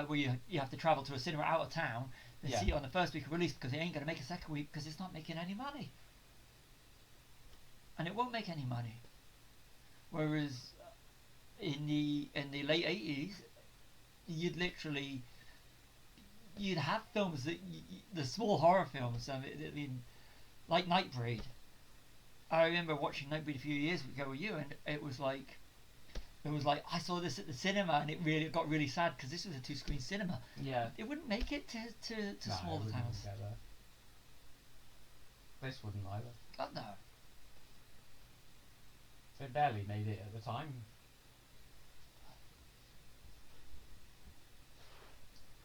where you have to travel to a cinema out of town and see it on the first week of release, because it ain't going to make a second week because it's not making any money, and it won't make any money. Whereas in the late 80s, you'd literally you'd have films that the small horror films. I mean, like Nightbreed. I remember watching Nightbreed a few years ago with you, and it was like I saw this at the cinema, and it got really sad because this was a 2-screen cinema. Yeah. It wouldn't make it to No, smaller it wouldn't towns. get there. This wouldn't either. God no. It barely made it at the time.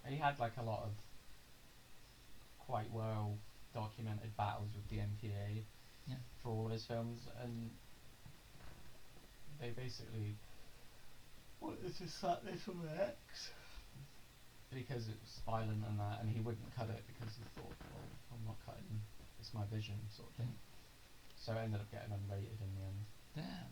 He had like a lot of quite well documented battles with the MPA for all his films, and they basically wanted to slap this from X because it was violent and that, and he wouldn't cut it because he thought, well, I'm not cutting, it's my vision sort of thing. So it ended up getting unrated in the end. Damn.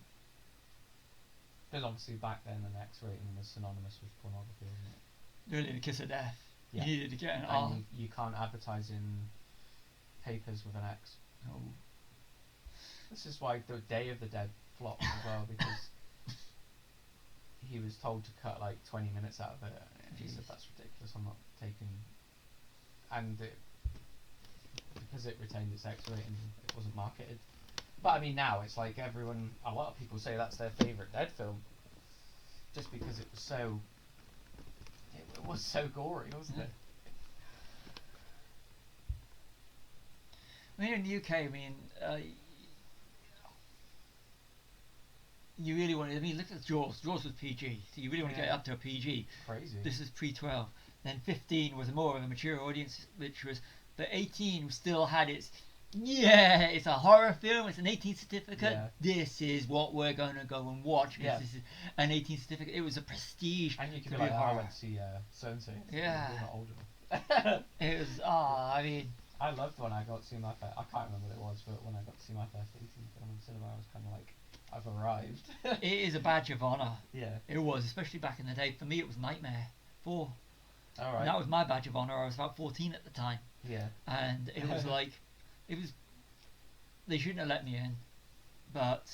Because obviously back then an X rating was synonymous with pornography, wasn't it? Really, the kiss of death. Yeah. You needed to get an and R. you can't advertise in papers with an X. Oh. This is why the Day of the Dead flopped as well, because he was told to cut like 20 minutes out of it, and he said that's ridiculous, I'm not taking. And because it retained its X rating, it wasn't marketed. But I mean, now it's like a lot of people say that's their favourite Dead film, just because it was so gory, wasn't it? I mean, in the UK, I mean, you really want to. I mean, look at Jaws. Jaws was PG, so you really want to get it up to a PG. Crazy. This is pre-12. Then 15 was more of a mature audience, but 18 still had its. Yeah, it's a horror film. It's an 18 certificate. Yeah. This is what we're gonna go and watch. Yeah. This is an 18 certificate. It was a prestige. And you could to be like, oh, I horror. went to see so-and-so. Yeah. You're not old enough. It was. I mean. I loved when I got to see my first. I can't remember what it was, but when I got to see my first 18 film in cinema, I was kind of like, I've arrived. It is a badge of honour. Yeah. It was, especially back in the day. For me, it was Nightmare 4. All right. And that was my badge of honour. I was about 14 at the time. Yeah. And it was like, they shouldn't have let me in, but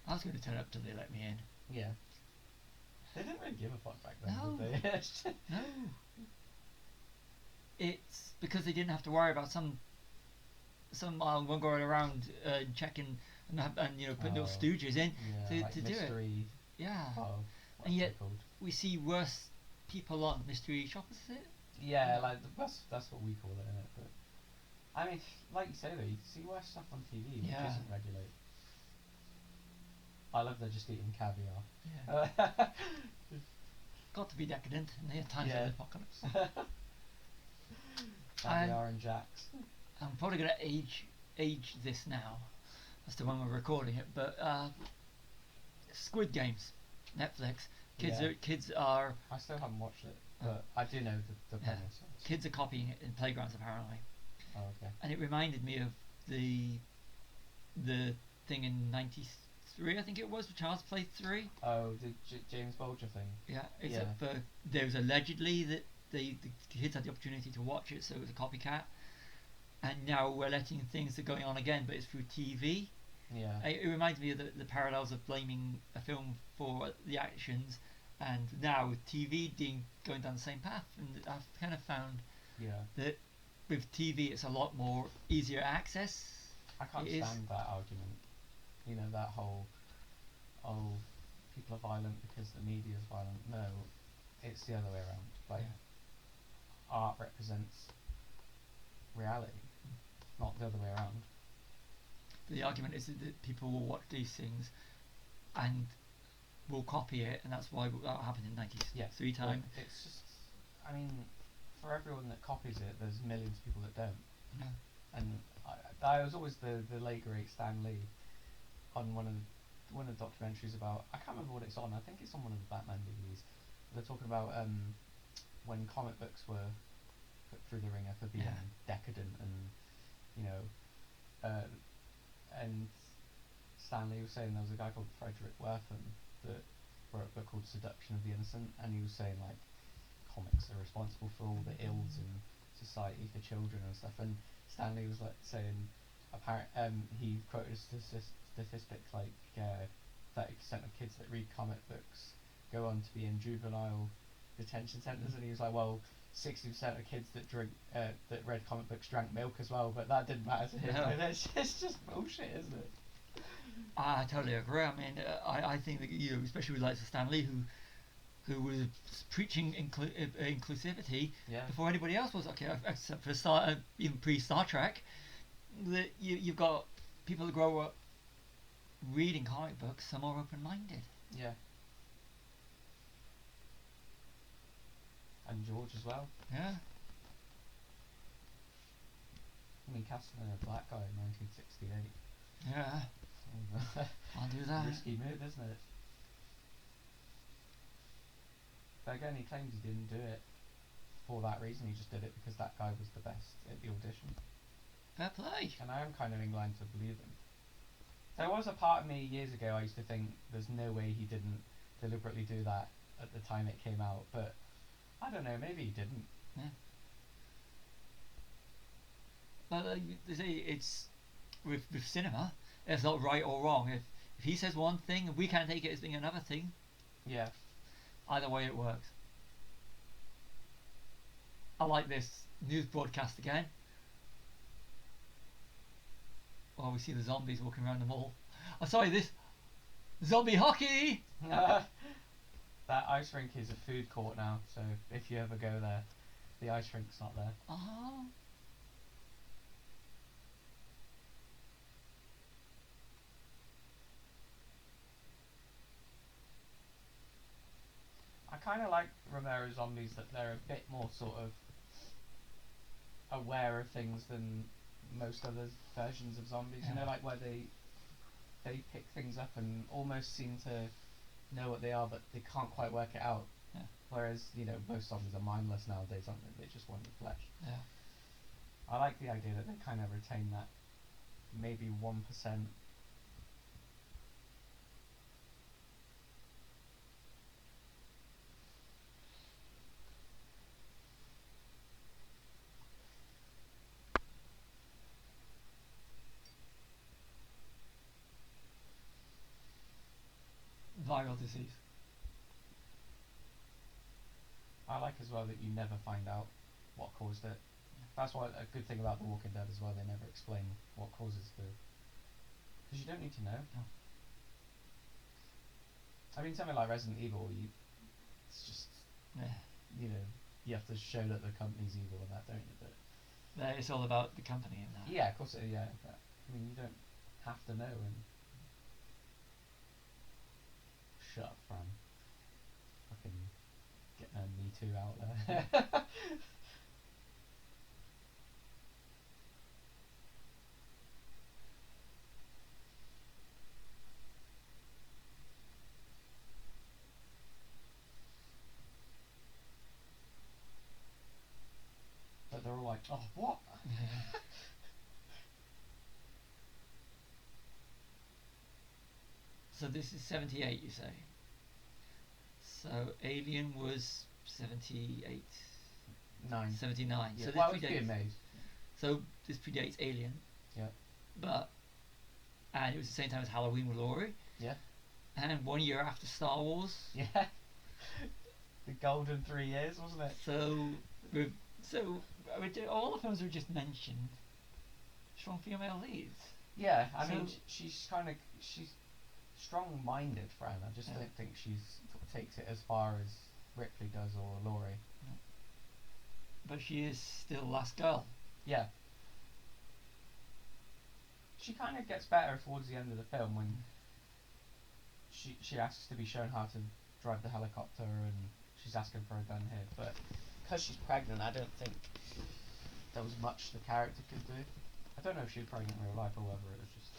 I was going to turn up till they let me in. Yeah. They didn't really give a fuck back then, No. did they? No. It's because they didn't have to worry about some one going around checking and you know putting little stooges in to do it. Yeah. And yet we see worse people on mystery shoppers, is it? Yeah, like that's what we call it, innit? But I mean, like you say though, you see worse stuff on TV which isn't regulated. I love they're just eating caviar. Yeah. Got to be decadent in the times of the apocalypse. Caviar and Jacks. I'm probably gonna age this now. That's the one we're recording it, but Squid Games, Netflix. Kids are. I still haven't watched it, but I do know the premise. Kids are copying it in playgrounds apparently. Oh, okay. And it reminded me of the thing in '93, I think it was, Child's Play 3. Oh, the James Bulger thing. Yeah, except for there was allegedly that the kids had the opportunity to watch it, so it was a copycat. And now we're letting things are going on again, but it's through TV. Yeah. It reminds me of the parallels of blaming a film for the actions, and now with TV going down the same path. And I've kind of found that with TV it's a lot more easier access. I can't stand that argument. You know, that whole, oh, people are violent because the media is violent. No, it's the other way around. Like, art represents reality, not the other way around. But the argument is that people will watch these things and will copy it, and that's why that happened in '93 time. Well, it's just, I mean, for everyone that copies it, there's millions of people that don't. Yeah. And I was always the late great Stan Lee on one of the documentaries about, I can't remember what it's on. I think it's on one of the Batman DVDs. They're talking about when comic books were put through the ringer for being decadent and, you know, and Stanley was saying there was a guy called Frederick Wertham that wrote a book called Seduction of the Innocent, and he was saying like comics are responsible for all the ills in society for children and stuff, and Stanley was like saying he quoted a statistic like 30% of kids that read comic books go on to be in juvenile detention centres, and he was like, well, 60% of kids that that read comic books drank milk as well, but that didn't matter to him. No. Like, it's just bullshit, isn't it? I totally agree. I mean, I think that, you know, especially with like Stan Lee, who was preaching inclusivity before anybody else was. Okay, except for even pre-Star Trek, that you've got people that grow up reading comic books are more open-minded. Yeah. And George as well. Yeah. I mean, casting a black guy in 1968. Yeah. I'll do that. Risky move, isn't it? But again, he claims he didn't do it for that reason. He just did it because that guy was the best at the audition. Fair play. And I am kind of inclined to believe him. There was a part of me years ago, I used to think there's no way he didn't deliberately do that at the time it came out, but I don't know, maybe he didn't. Yeah. But they say it's with cinema, it's not right or wrong. If he says one thing and we can't take it as being another thing, yeah, either way it works. I like this news broadcast again. Oh, we see the zombies walking around the mall. Oh, sorry, this zombie hockey. That ice rink is a food court now, so if you ever go there, the ice rink's not there. Oh. I kind of like Romero zombies, that they're a bit more sort of aware of things than most other versions of zombies. Yeah. You know, like where they pick things up and almost seem to know what they are, but they can't quite work it out. Yeah. Whereas, you know, most zombies are mindless nowadays, aren't they? They just want your flesh. Yeah. I like the idea that they kind of retain that maybe 1%. Viral disease. I like as well that you never find out what caused it. That's what a good thing about The Walking Dead as well. They never explain what causes because you don't need to know. No. I mean, something like Resident Evil, it's just, you know, you have to show that the company's evil and that, don't you? But It's all about the company in that. yeah, of course, yeah. But, I mean, you don't have to know. And shut up, Fran. Fucking getting a Me Too out there. But they're all like, oh, what? So this is 78, you say? So Alien was 78. 79. Yeah. So this Well, it was predates. being made. So this predates Alien. Yeah. And it was the same time as Halloween with Laurie. Yeah. And 1 year after Star Wars. Yeah. The golden 3 years, wasn't it? So all the films we just mentioned, strong female leads. Yeah, I mean, she's strong-minded, Fran. I just don't think she's takes it as far as Ripley does or Laurie. No. But she is still last girl. Yeah. She kind of gets better towards the end of the film when she asks to be shown how to drive the helicopter, and she's asking for a gun here. But because she's pregnant, I don't think there was much the character could do. I don't know if she was pregnant in real life or whether it was just.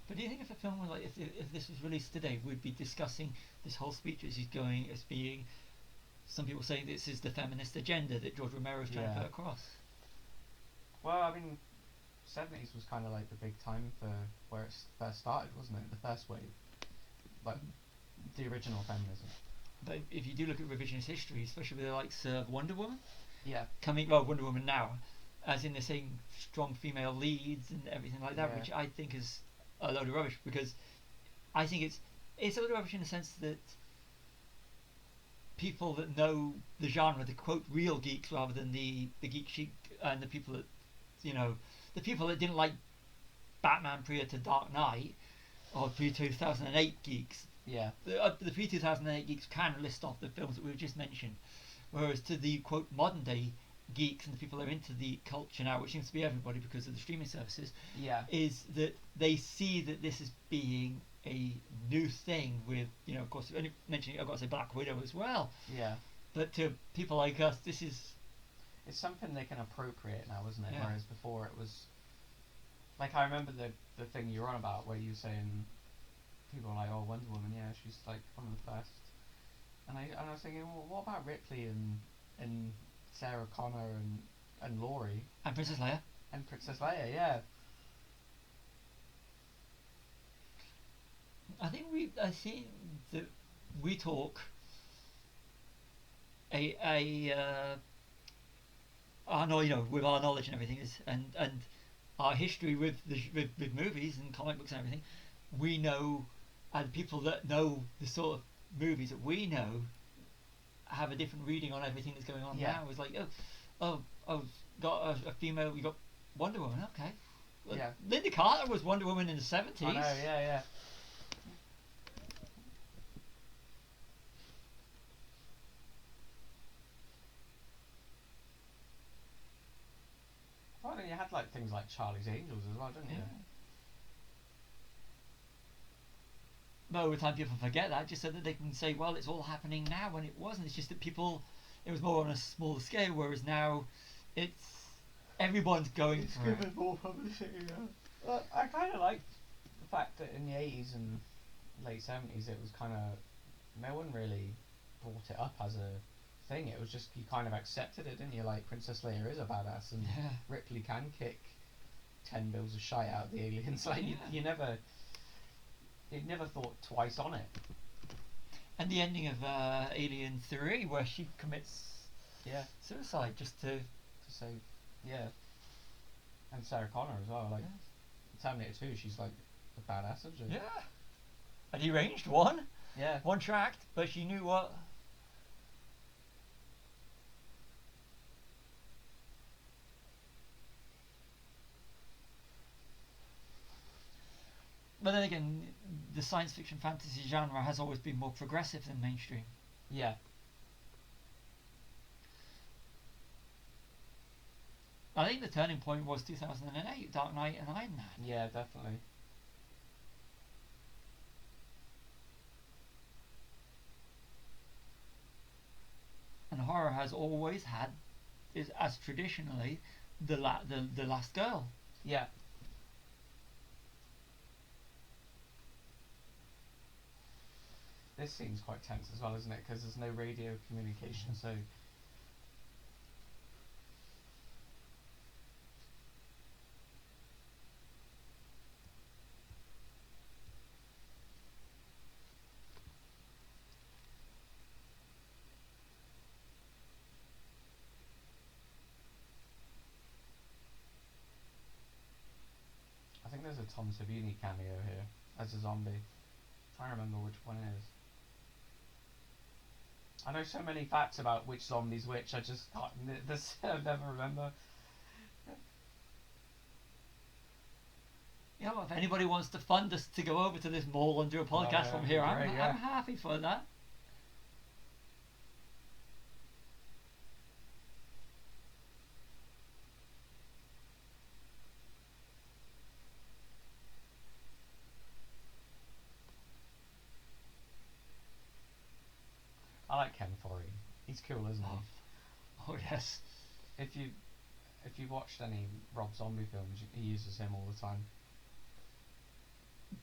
But do you think if a film was like, if this was released today, we'd be discussing this whole speech as he's going as being, some people saying this is the feminist agenda that George Romero is trying to put across? Well, I mean, 70s was kind of like the big time for where it first started, wasn't it? The first wave, like the original feminism. But if you do look at revisionist history, especially with the likes of Wonder Woman, Wonder Woman now, as in they're saying strong female leads and everything like that, which I think is a load of rubbish, because I think it's a little rubbish in the sense that people that know the genre, the quote real geeks rather than the geek chic and the people that the people that didn't like Batman prior to Dark Knight or pre 2008 geeks. Yeah. The pre 2008 geeks kind of list off the films that we've just mentioned, whereas to the quote modern day geeks and the people that are into the culture now, which seems to be everybody because of the streaming services, is that they see that this is being a new thing with, of course, mentioning, I've got to say Black Widow as well. Yeah. But to people like us, this is... It's something they can appropriate now, isn't it? Yeah. Whereas before it was... Like, I remember the thing you were on about where you were saying... People were like, oh, Wonder Woman, yeah, she's like one of the best. And I was thinking, well, what about Ripley and Sarah Connor and Laurie? And Princess Leia. And Princess Leia, yeah. I think that we talk with our knowledge and everything and our history with movies and comic books and everything, we know, and people that know the sort of movies that we know have a different reading on everything that's going on now. It's like, got a female, you got Wonder Woman, okay. Well, yeah. Linda Carter was Wonder Woman in the 70s. I know, yeah. Well, then you had like things like Charlie's Angels as well, didn't you? But over time people forget that, just so that they can say, well, it's all happening now, when it wasn't. It's just that it was more on a smaller scale, whereas now everyone's going for it. It's more publicity, yeah. Well, I kind of like the fact that in the 80s and late 70s it was kind of, no one really brought it up as a thing. It was just, you kind of accepted it, didn't you? Like, Princess Leia is a badass and Ripley can kick 10 bills of shite out of the aliens. Like, you never thought twice on it. And the ending of Alien 3, where she commits suicide just to save, and Sarah Connor as well. Like, Terminator 2, she's like a badass, isn't she? Yeah. A deranged one. Yeah. One tracked, but she knew what. But then again, the science fiction fantasy genre has always been more progressive than mainstream. Yeah. I think the turning point was 2008, Dark Knight and Iron Man. Yeah, definitely. And horror has always had, as traditionally, the last girl. Yeah. This scene's quite tense as well, isn't it? Because there's no radio communication, so... I think there's a Tom Savini cameo here, as a zombie. I'm trying to remember which one it is. I know so many facts about which zombie's which, I just can't, I never remember. Yeah, well, if anybody wants to fund us to go over to this mall and do a podcast from here, I'm happy for that. I like Ken Foree. He's cool, isn't he? Oh yes. If you've watched any Rob Zombie films, he uses him all the time.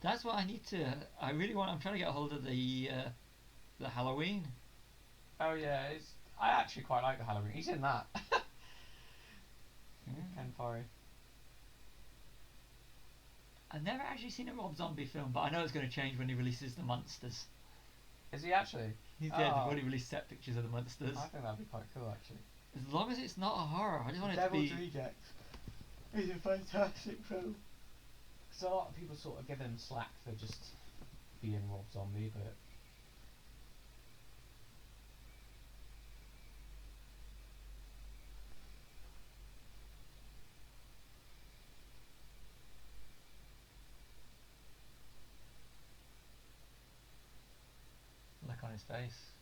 That's what I need to. I'm trying to get a hold of the Halloween. Oh yeah, I actually quite like the Halloween. He's in that. Ken Foree. I've never actually seen a Rob Zombie film, but I know it's going to change when he releases the Monsters. Is he actually? He did. They've already released set pictures of the Monsters. I think that'd be quite cool, actually. As long as it's not a horror, I just want it to Devil's be. Rejects is a fantastic film. Because a lot of people sort of give him slack for just being Rob Zombie, but Look on his face.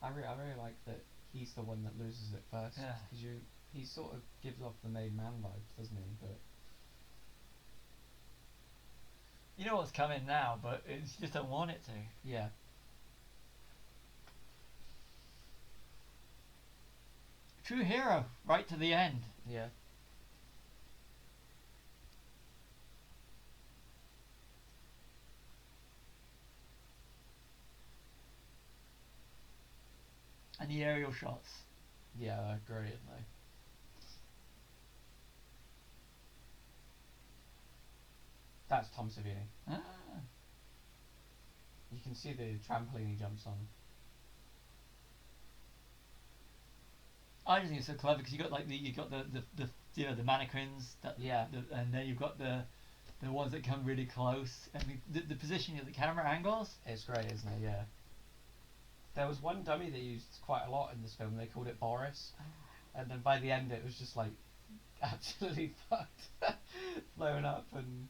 I really like that he's the one that loses it first. Yeah. Because he sort of gives off the made man vibes, doesn't he? But You know what's coming now, but it's just don't want it to. yeah. True hero, right to the end. Yeah. And the aerial shots. Yeah, they're great, aren't they? That's Tom Savini. Ah. You can see the trampoline he jumps on. I just think it's so clever because you got like the mannequins that Yeah. And then you've got the ones that come really close and the positioning of the camera angles. It's great, isn't it? Yeah. There was one dummy they used quite a lot in this film. They called it Boris, and then by the end it was just like absolutely fucked, blown up and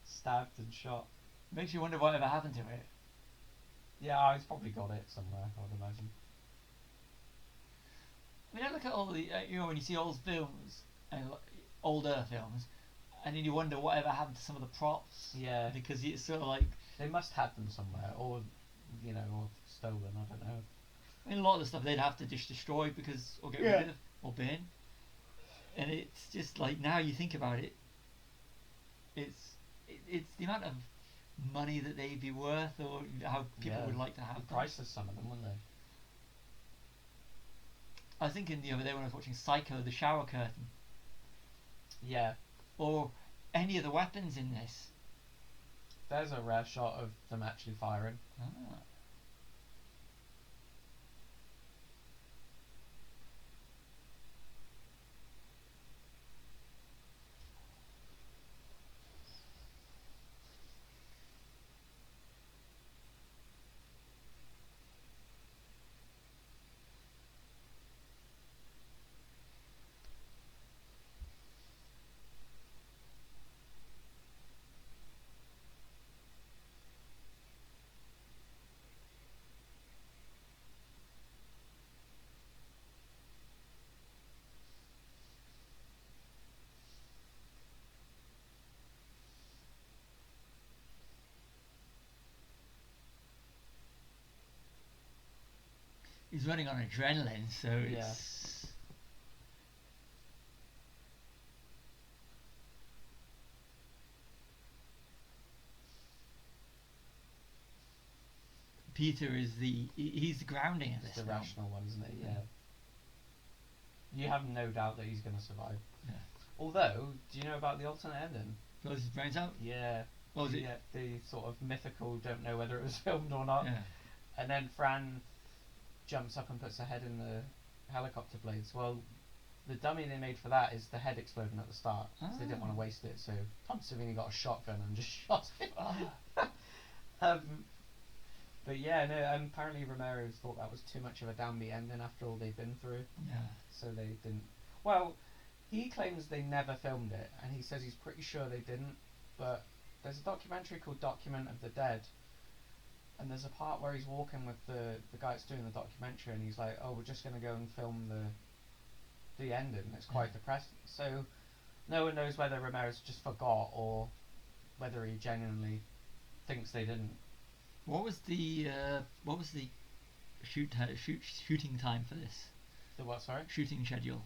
stabbed and shot. Makes you wonder whatever happened to it. Yeah, he's probably got it somewhere, I would imagine. I mean, I look at all the when you see old films and older films, and then you wonder whatever happened to some of the props. Yeah. Because it's sort of like They must have them somewhere, or or stolen. I don't know. I mean, a lot of the stuff they'd have to just destroy or get rid of or bin. And it's just like now you think about it, it's the amount of money that they'd be worth, or how people would like to have them. Priceless, some of them, wouldn't they? I was thinking the other day when I was watching Psycho, the shower curtain, Yeah. or any of the weapons in this. There's a rare shot of them actually firing. Ah. He's running on adrenaline, so it's. Peter is he's the grounding of this. It's the film. rational one, isn't it? Yeah. You have no doubt that he's going to survive. Yeah. Although, do you know about the alternate ending? Blows his brains out. Yeah. What was it? Yeah, the sort of mythical, don't know whether it was filmed or not. Yeah. And then Fran jumps up and puts her head in the helicopter blades. Well, the dummy they made for that is the head exploding at the start. So they didn't want to waste it, so Tom Savini got a shotgun and just shot it. But yeah, no, apparently Romero thought that was too much of a downbeat ending after all they've been through. Yeah. So they didn't. Well, he claims they never filmed it, and he says he's pretty sure they didn't. But there's a documentary called Document of the Dead, and there's a part where he's walking with the guy that's doing the documentary, and he's like, "Oh, we're just gonna go and film the ending." It's quite depressing. So no one knows whether Romero's just forgot or whether he genuinely thinks they didn't. What was the shooting time for this? The what? Sorry. Shooting schedule.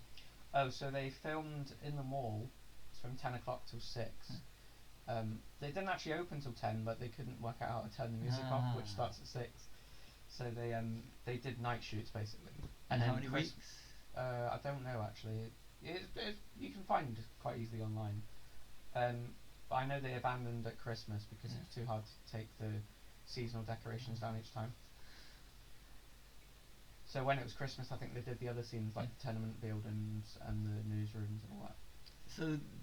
Oh, so they filmed in the mall. It's from 10 o'clock till 6. They didn't actually open till 10, but they couldn't work out how to turn the music off, which starts at 6. So they did night shoots basically. And how many weeks? I don't know actually. You can find quite easily online. But I know they abandoned at Christmas because it was too hard to take the seasonal decorations down each time. So when it was Christmas, I think they did the other scenes like the tenement buildings and the newsrooms and all that.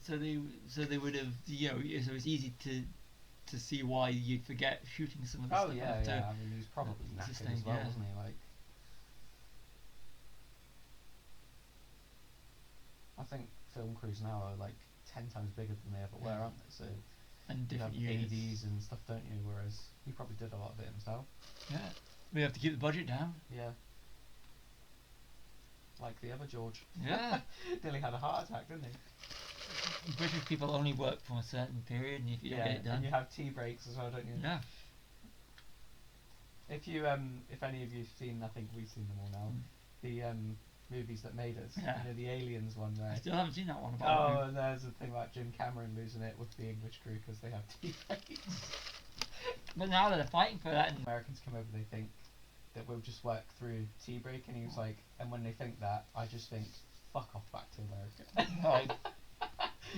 So they would have, you know, so it's easy to see why you'd forget shooting some of the stuff. Yeah. I mean, he was probably knackered as well, wasn't he? Like, I think film crews now are like 10 times bigger than they ever were, aren't they? So and you have different ADs and stuff, don't you? Whereas he probably did a lot of it himself. Yeah, we have to keep the budget down. Yeah. Like the other George. Yeah. Nearly had a heart attack, didn't he? British people only work from a certain period, and if you don't get it done, and you have tea breaks as well, don't you? Yeah. If you if any of you've seen, I think we've seen them all now. The movies that made us. Yeah. You know, the Aliens one there. I still haven't seen that one. About and there's a thing about Jim Cameron losing it with the English crew because they have tea breaks. But now that they're fighting for that, and Americans come over, they think that we'll just work through tea break, and he was like, and when they think that, I just think, fuck off back to America. right.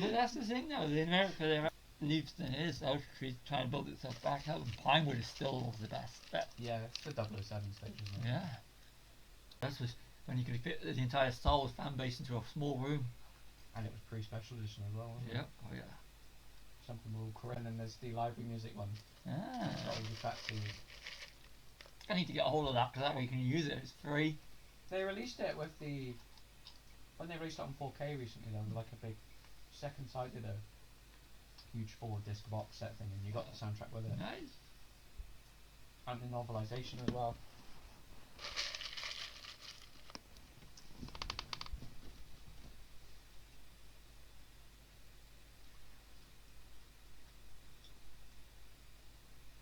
But that's the thing though, in America, leaves than it is, the industry trying to build itself back up, and Pinewood is still the best bet. Yeah, it's the 007 stage, isn't it? Yeah. That's was when you could fit the entire Star Wars fan base into a small room. And it was pre-special edition as well, wasn't Yep. it? Oh yeah. Something will correct, and then there's the library music one. Ah. Got all the tracks in it. I need to get a hold of that because that way you can use it. It's free. They released it with the when they released it on 4K recently. There was like a big second side, did a huge 4-disc box set thing, and you got the soundtrack with it. Nice. And the novelisation as well.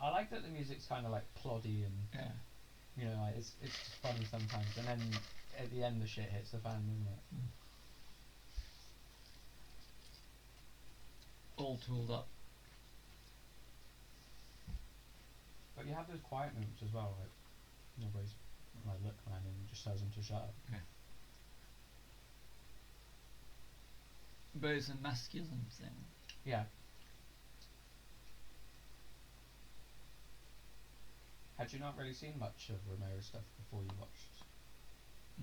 I like that the music's kind of like ploddy and you know, like it's just funny sometimes, and then at the end the shit hits the fan, doesn't it? All tooled up. But you have those quiet moments as well, like nobody's like, look man, and just tells them to shut up. Yeah. But it's a masculine thing. Yeah. Had you not really seen much of Romero stuff before you watched?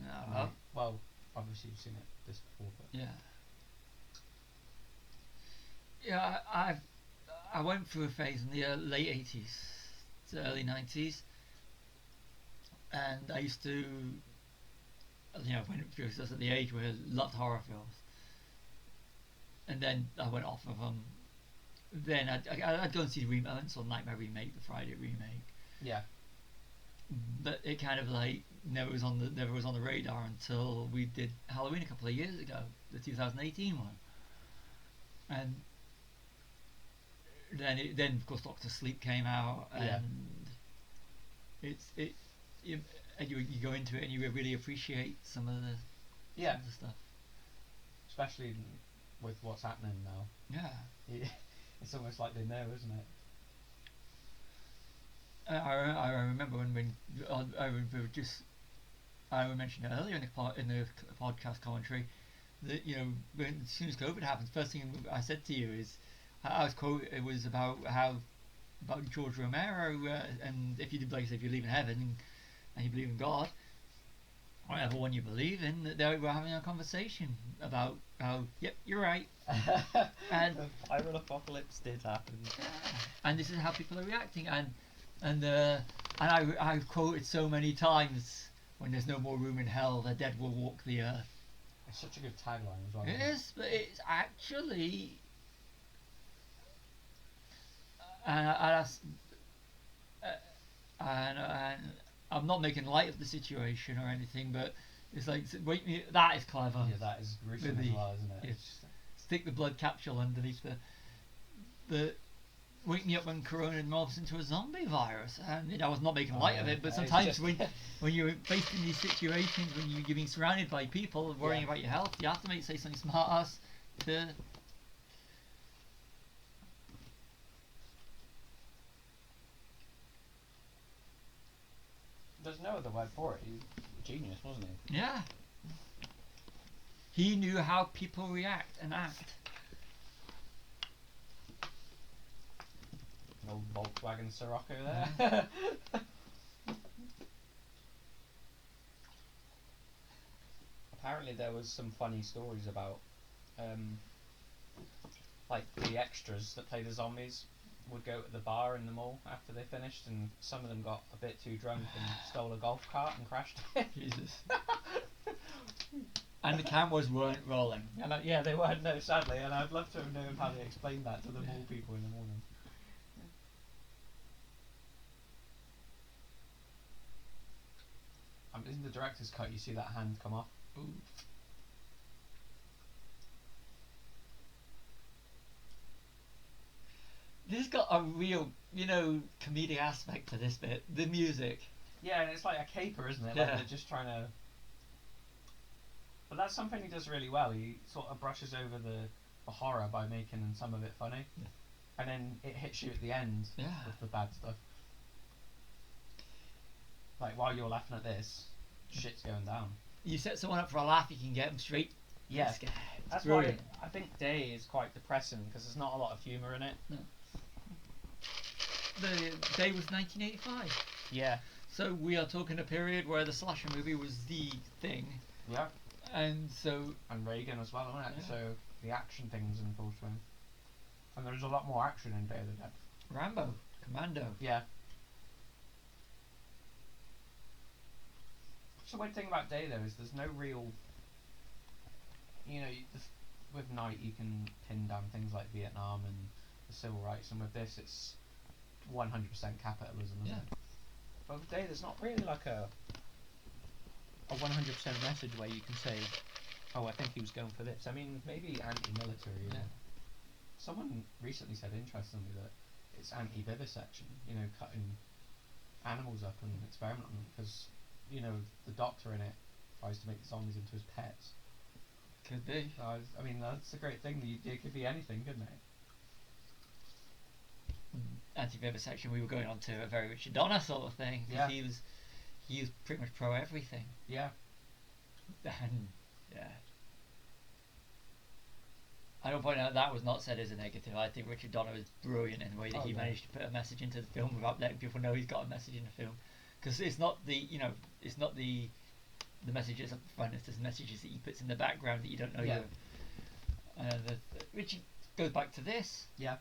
No. Well, obviously you've seen it this before, but Yeah. Yeah, I went through a phase in the late 80s to early 90s, and I used to, you know, went through, I was at the age where I loved horror films, and then I went off of them. Then I'd go and see the remakes, or Nightmare Remake, the Friday remake. yeah, But it kind of like never was on the radar until we did Halloween a couple of years ago, the 2018 one, and then of course Doctor Sleep came out, and you go into it and you really appreciate some of the stuff. especially with what's happening now. Yeah. It's almost like they know, isn't it? I remember when I mentioned it earlier in the podcast commentary that, you know, as soon as COVID happened, first thing I said to you is it was about George Romero, and if you like, if you believe in heaven and you believe in God, whatever one you believe in, that they were having a conversation about how, yep, you're right, and the viral apocalypse did happen. and this is how people are reacting, and I've quoted so many times, when there's no more room in hell, the dead will walk the earth. It's such a good tagline as well. It is, but it's actually, and I'm not making light of the situation or anything, but it's like, wait me, that is clever. Yeah, that is gruesome as well, isn't it? It's stick the blood capsule underneath the wake me up when Corona morphs into a zombie virus, and I was not making light of it, but sometimes when you're faced in these situations, when you're being surrounded by people worrying about your health, you have to say something smart ass to. There's no other word for it. He's a genius, wasn't he? Yeah. He knew how people react and act. An old Volkswagen Sirocco there. apparently there was some funny stories about, like the extras that play the zombies would go to the bar in the mall after they finished, and some of them got a bit too drunk and stole a golf cart and crashed it. Jesus. And the cameras weren't rolling. And yeah, they weren't, no, sadly, and I'd love to have known how they explained that to the mall people in the morning. In the director's cut, you see that hand come off. Ooh. This has got a real, comedic aspect to this bit. The music. Yeah, and it's like a caper, isn't it? Yeah. Like they're just trying to... But that's something he does really well. He sort of brushes over the horror by making some of it funny. Yeah. And then it hits you at the end with the bad stuff. Like, while you're laughing at this, shit's going down. You set someone up for a laugh, you can get them straight. Yeah. Scared. That's brilliant. why I think Day is quite depressing, because there's not a lot of humour in it. No. The day was 1985. Yeah. So we are talking a period where the slasher movie was the thing. Yeah. And so... And Reagan as well, isn't it? Yeah. So the action thing's in full swing. And there's a lot more action in Day of the Dead. Rambo. Commando. Yeah. The weird thing about Day, though, is there's no real... with Night you can pin down things like Vietnam and the civil rights, and with this it's 100% capitalism, isn't it? But with Day there's not really like a 100% message where you can say, oh, I think he was going for this. I mean, maybe anti-military. Yeah. Someone recently said, interestingly, that it's anti-vivisection, cutting animals up and experimenting on them, because, the doctor in it tries to make the zombies into his pets. Could be. I mean, that's a great thing. It could be anything, couldn't it? Anti-vivisection, we were going on to a very Richard Donner sort of thing. Yeah. He was pretty much pro everything. Yeah. And, yeah. I don't point out that was not said as a negative. I think Richard Donner is brilliant in the way that he managed to put a message into the film without letting people know he's got a message in the film. Because it's not the messages up front, it's the messages that he puts in the background that you don't know. Yeah. Richard goes back to this. Yeah.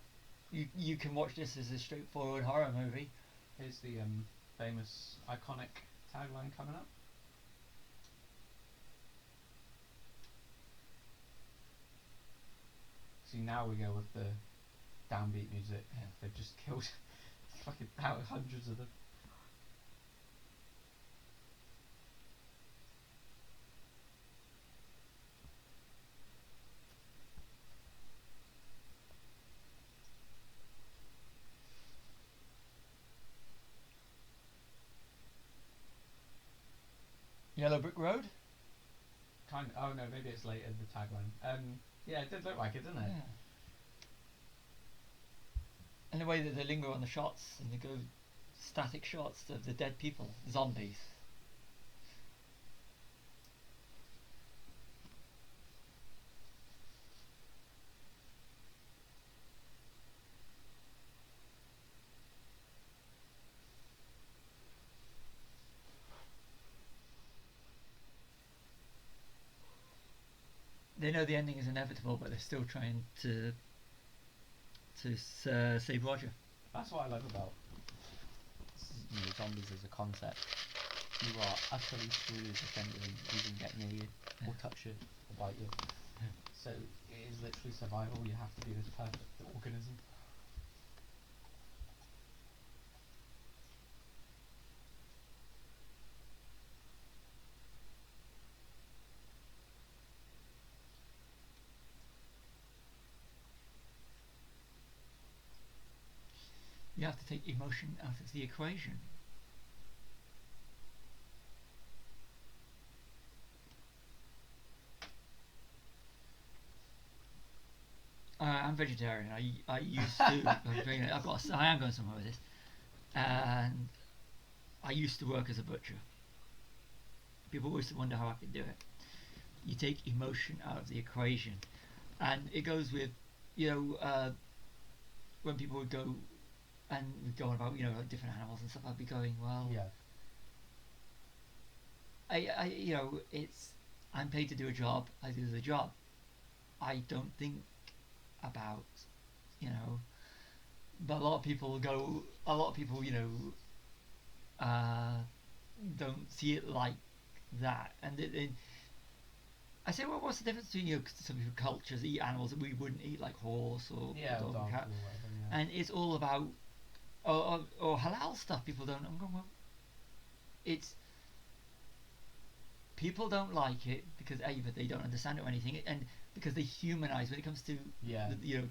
You can watch this as a straightforward horror movie. Here's the famous, iconic tagline coming up. See, now we go with the downbeat music. Yeah. They've just killed fucking hundreds of them. Yellow Brick Road? Oh no, maybe it's later, the tagline. Yeah, it did look like it, didn't it? Yeah. And the way that they linger on the shots and they go static shots of the dead people, zombies. They know the ending is inevitable, but they're still trying to save Roger. That's what I love about zombies as a concept. You are utterly screwed if any of them even get near you, or touch you, or bite you. So it is literally survival. You have to be this perfect organism. You have to take emotion out of the equation. I'm vegetarian. I used to. I am going somewhere with this. And I used to work as a butcher. People always wonder how I could do it. You take emotion out of the equation, and it goes with, when people would go and we'd go on about like different animals and stuff, I'd be going, well, Yeah. I it's I'm paid to do a job. I do the job. I don't think about, you know. But a lot of people, don't see it like that. And I say, well, what's the difference between some cultures eat animals that we wouldn't eat, like horse or dog or cat, and it's all about or halal stuff. People don't. I'm going, well, it's people don't like it because either they don't understand it or anything, and because they humanize when it comes to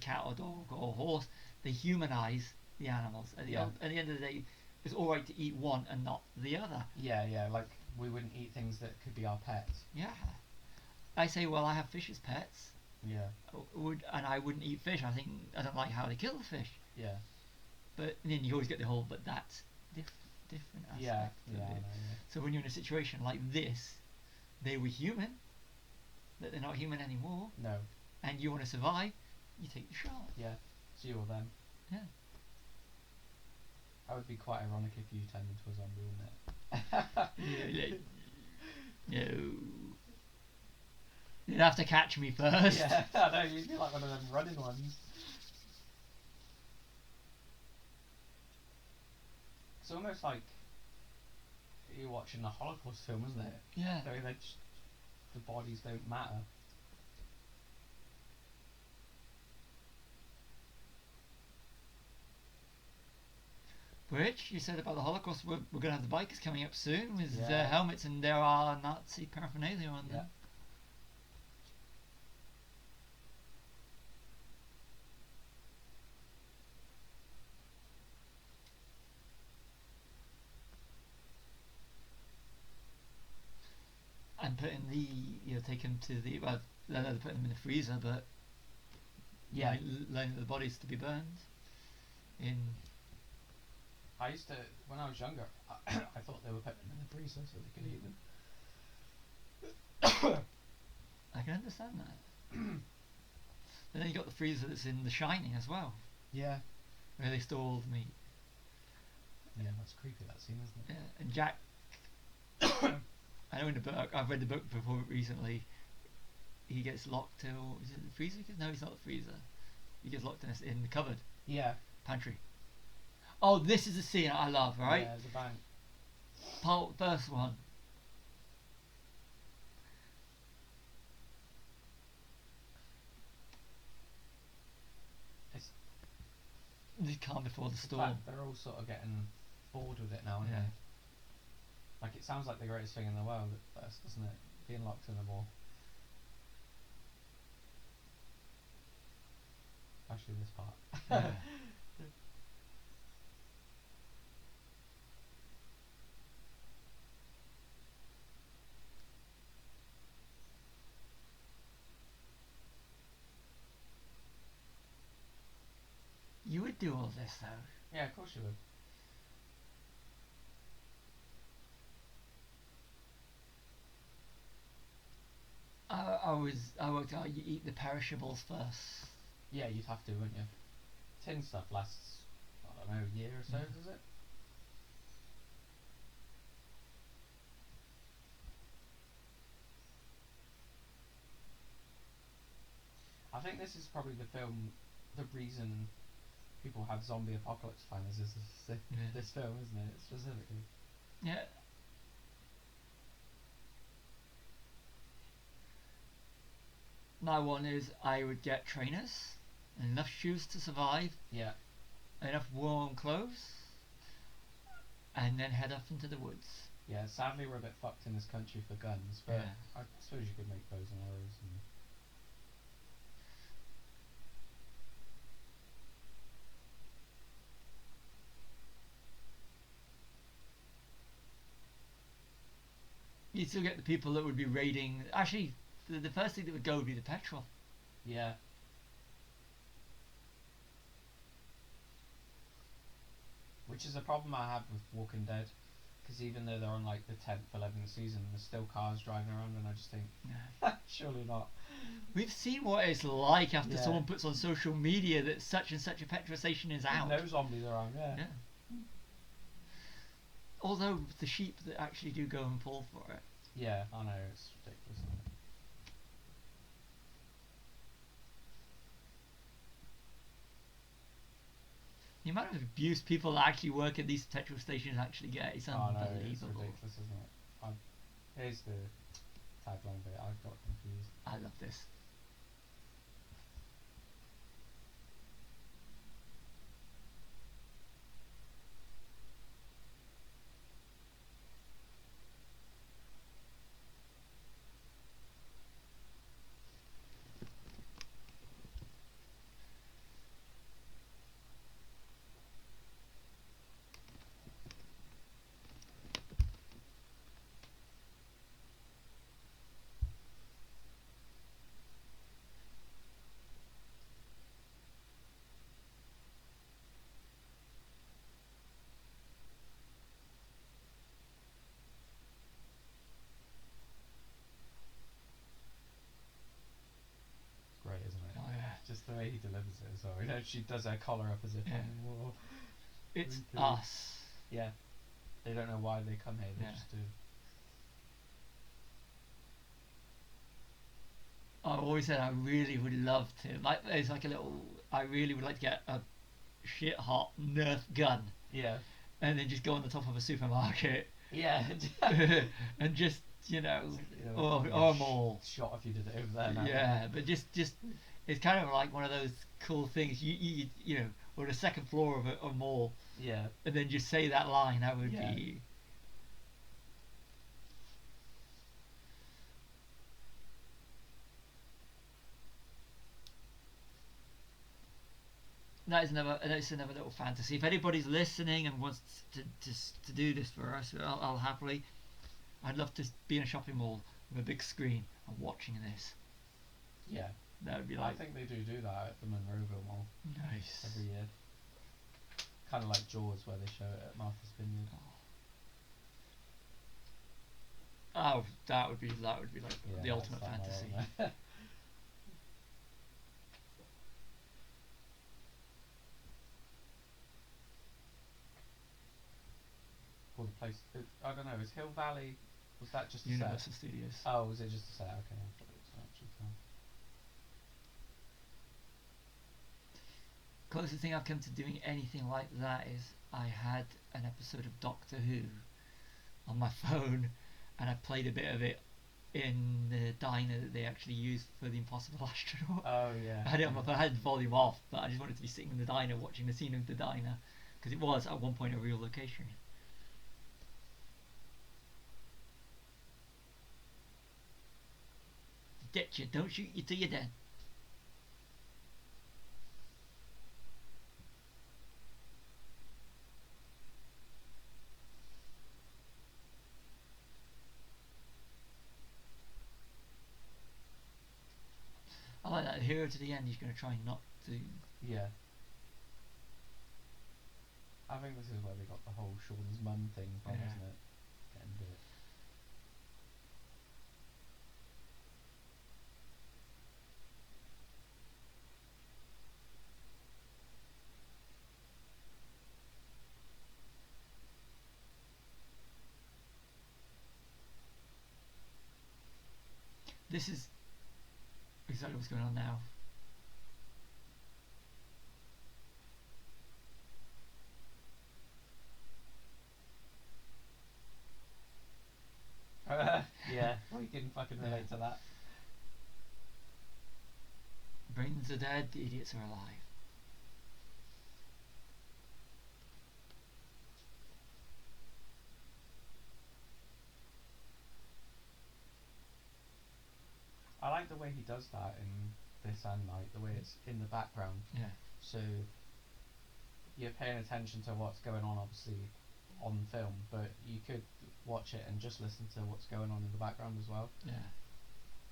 cat or dog or horse, they humanize the animals. At the end of the day, it's all right to eat one and not the other. Yeah, like we wouldn't eat things that could be our pets. Yeah. I say, well, I have fish as pets. Yeah. And I wouldn't eat fish. I don't like how they kill the fish. Yeah. But then you always get the whole, but that's different aspect. Yeah. Of it. So when you're in a situation like this, they were human, but they're not human anymore. No. And you want to survive, you take the shot. Yeah. See you all then. Yeah. That would be quite ironic if you turned into a zombie, wouldn't it? No. You'd have to catch me first. Yeah, I know, you'd be like one of them running ones. It's almost like you're watching a Holocaust film, isn't it? Yeah. The bodies don't matter. Which, you said about the Holocaust, we're going to have the bikers coming up soon with their helmets, and there are Nazi paraphernalia on them. And putting take them to the, well, they're putting them in the freezer, but letting the bodies to be burned in. I used to, when I was younger, I thought they were putting them in the freezer so they could eat them. I can understand that. But then you got the freezer that's in The Shining as well. Yeah. Where they store all the meat. Yeah, that's creepy, that scene, isn't it? Yeah, and Jack. I know in the book, I've read the book before recently. He gets locked is it the freezer? No, he's not the freezer. He gets locked in the cupboard. Yeah. Pantry. Oh, this is a scene I love, right? Yeah, the bank. First one. The calm before the storm. They're all sort of getting bored with it now, aren't they? Like, it sounds like the greatest thing in the world at first, doesn't it? Being locked in the wall. Especially this part. You would do all this, though. Yeah, of course you would. I worked out you eat the perishables first. Yeah, you'd have to, wouldn't you? Tin stuff lasts, I don't know, a year or so, does it? I think this is probably the reason people have zombie apocalypse fans is this film, isn't it? Specifically. Yeah. My one is I would get trainers, and enough shoes to survive. Yeah. Enough warm clothes, and then head off into the woods. Yeah, sadly we're a bit fucked in this country for guns, but I suppose you could make bows and arrows and... You'd still get the people that would be raiding. Actually, the first thing that would go would be the petrol. Yeah. Which is a problem I have with Walking Dead, because even though they're on like the 10th, 11th season, there's still cars driving around, and I just think, surely not. We've seen what it's like after someone puts on social media that such and such a petrol station is out. No zombies around, yeah. Although the sheep that actually do go and fall for it. Yeah, I know, it's ridiculous, isn't it? amount of abuse people that actually work at these petrol stations actually get is Oh no, it's unbelievable. ridiculous, isn't it? Here's the tagline bit. I got confused. I love this. Great, isn't it? Oh yeah. Just the way he delivers it as well. You know, she does her collar up as if, Yeah. whoa. It's Really? us. Yeah. They don't know why they come here, they Yeah. just do. I've always said I really would love to. Like, there's like a little. I really would like to get a shit hot Nerf gun Yeah. and then just go on the top of a supermarket Yeah. and just, you know, You know, or yeah, a mall. Shot if you did it over there now. Yeah, but just it's kind of like one of those cool things. You know, or the second floor of a mall, Yeah. and then just say that line. That would Yeah. be. That's another little fantasy. If anybody's listening and wants to do this for us, I'll happily. I'd love to be in a shopping mall with a big screen and watching this. Yeah. That would be I like think they do that at the Monroeville Mall nice. every year. Kind of like Jaws, where they show it at Martha's Vineyard. Oh, that would be like Yeah, the ultimate that's that fantasy. model, isn't it? Well, the place, I don't know, is Hill Valley, was that just a Universal set? Studios. Oh, was it just a set? Okay, I thought it was an actual film. Closest thing I've come to doing anything like that is I had an episode of Doctor Who on my phone, and I played a bit of it in the diner that they actually used for the Impossible Astronaut. Oh, yeah. I had it on my phone. I had the volume off, but I just wanted to be sitting in the diner watching the scene of the diner because it was at one point a real location. Get you, don't shoot you till you're dead. I like that. Hero to the end, he's going to try not to. Yeah. I think this is where they got the whole Sean's mum thing from, Yeah. isn't it? Getting bit. This is exactly what's going on now. Yeah, we can fucking relate to that. Brains are dead, the idiots are alive. I like the way he does that in this and Night, the way it's in the background. Yeah. So you're paying attention to what's going on, obviously, on film, but you could watch it and just listen to what's going on in the background as well. Yeah.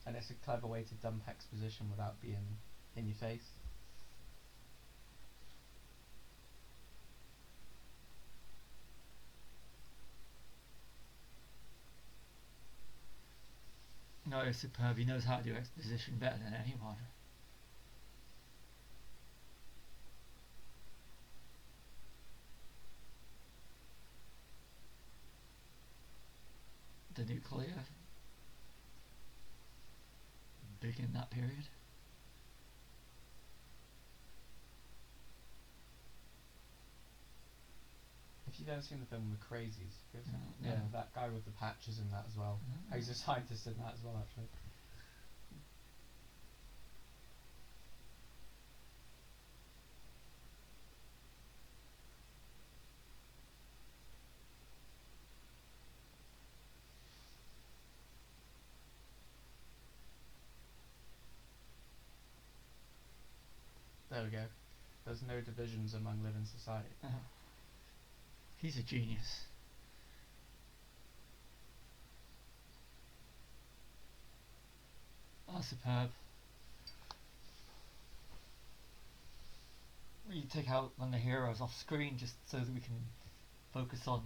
And it's a clever way to dump exposition without being in your face. No, it's superb. He knows how to do exposition better than anyone. The nuclear. Big in that period. you've ever seen the film The Crazies, good. No, Yeah, no. that guy with the patches in that as well. Oh. He's a scientist in that as well, actually. There we go. There's no divisions among living society. He's a genius. Oh, superb. You take out one of the heroes off screen just so that we can focus on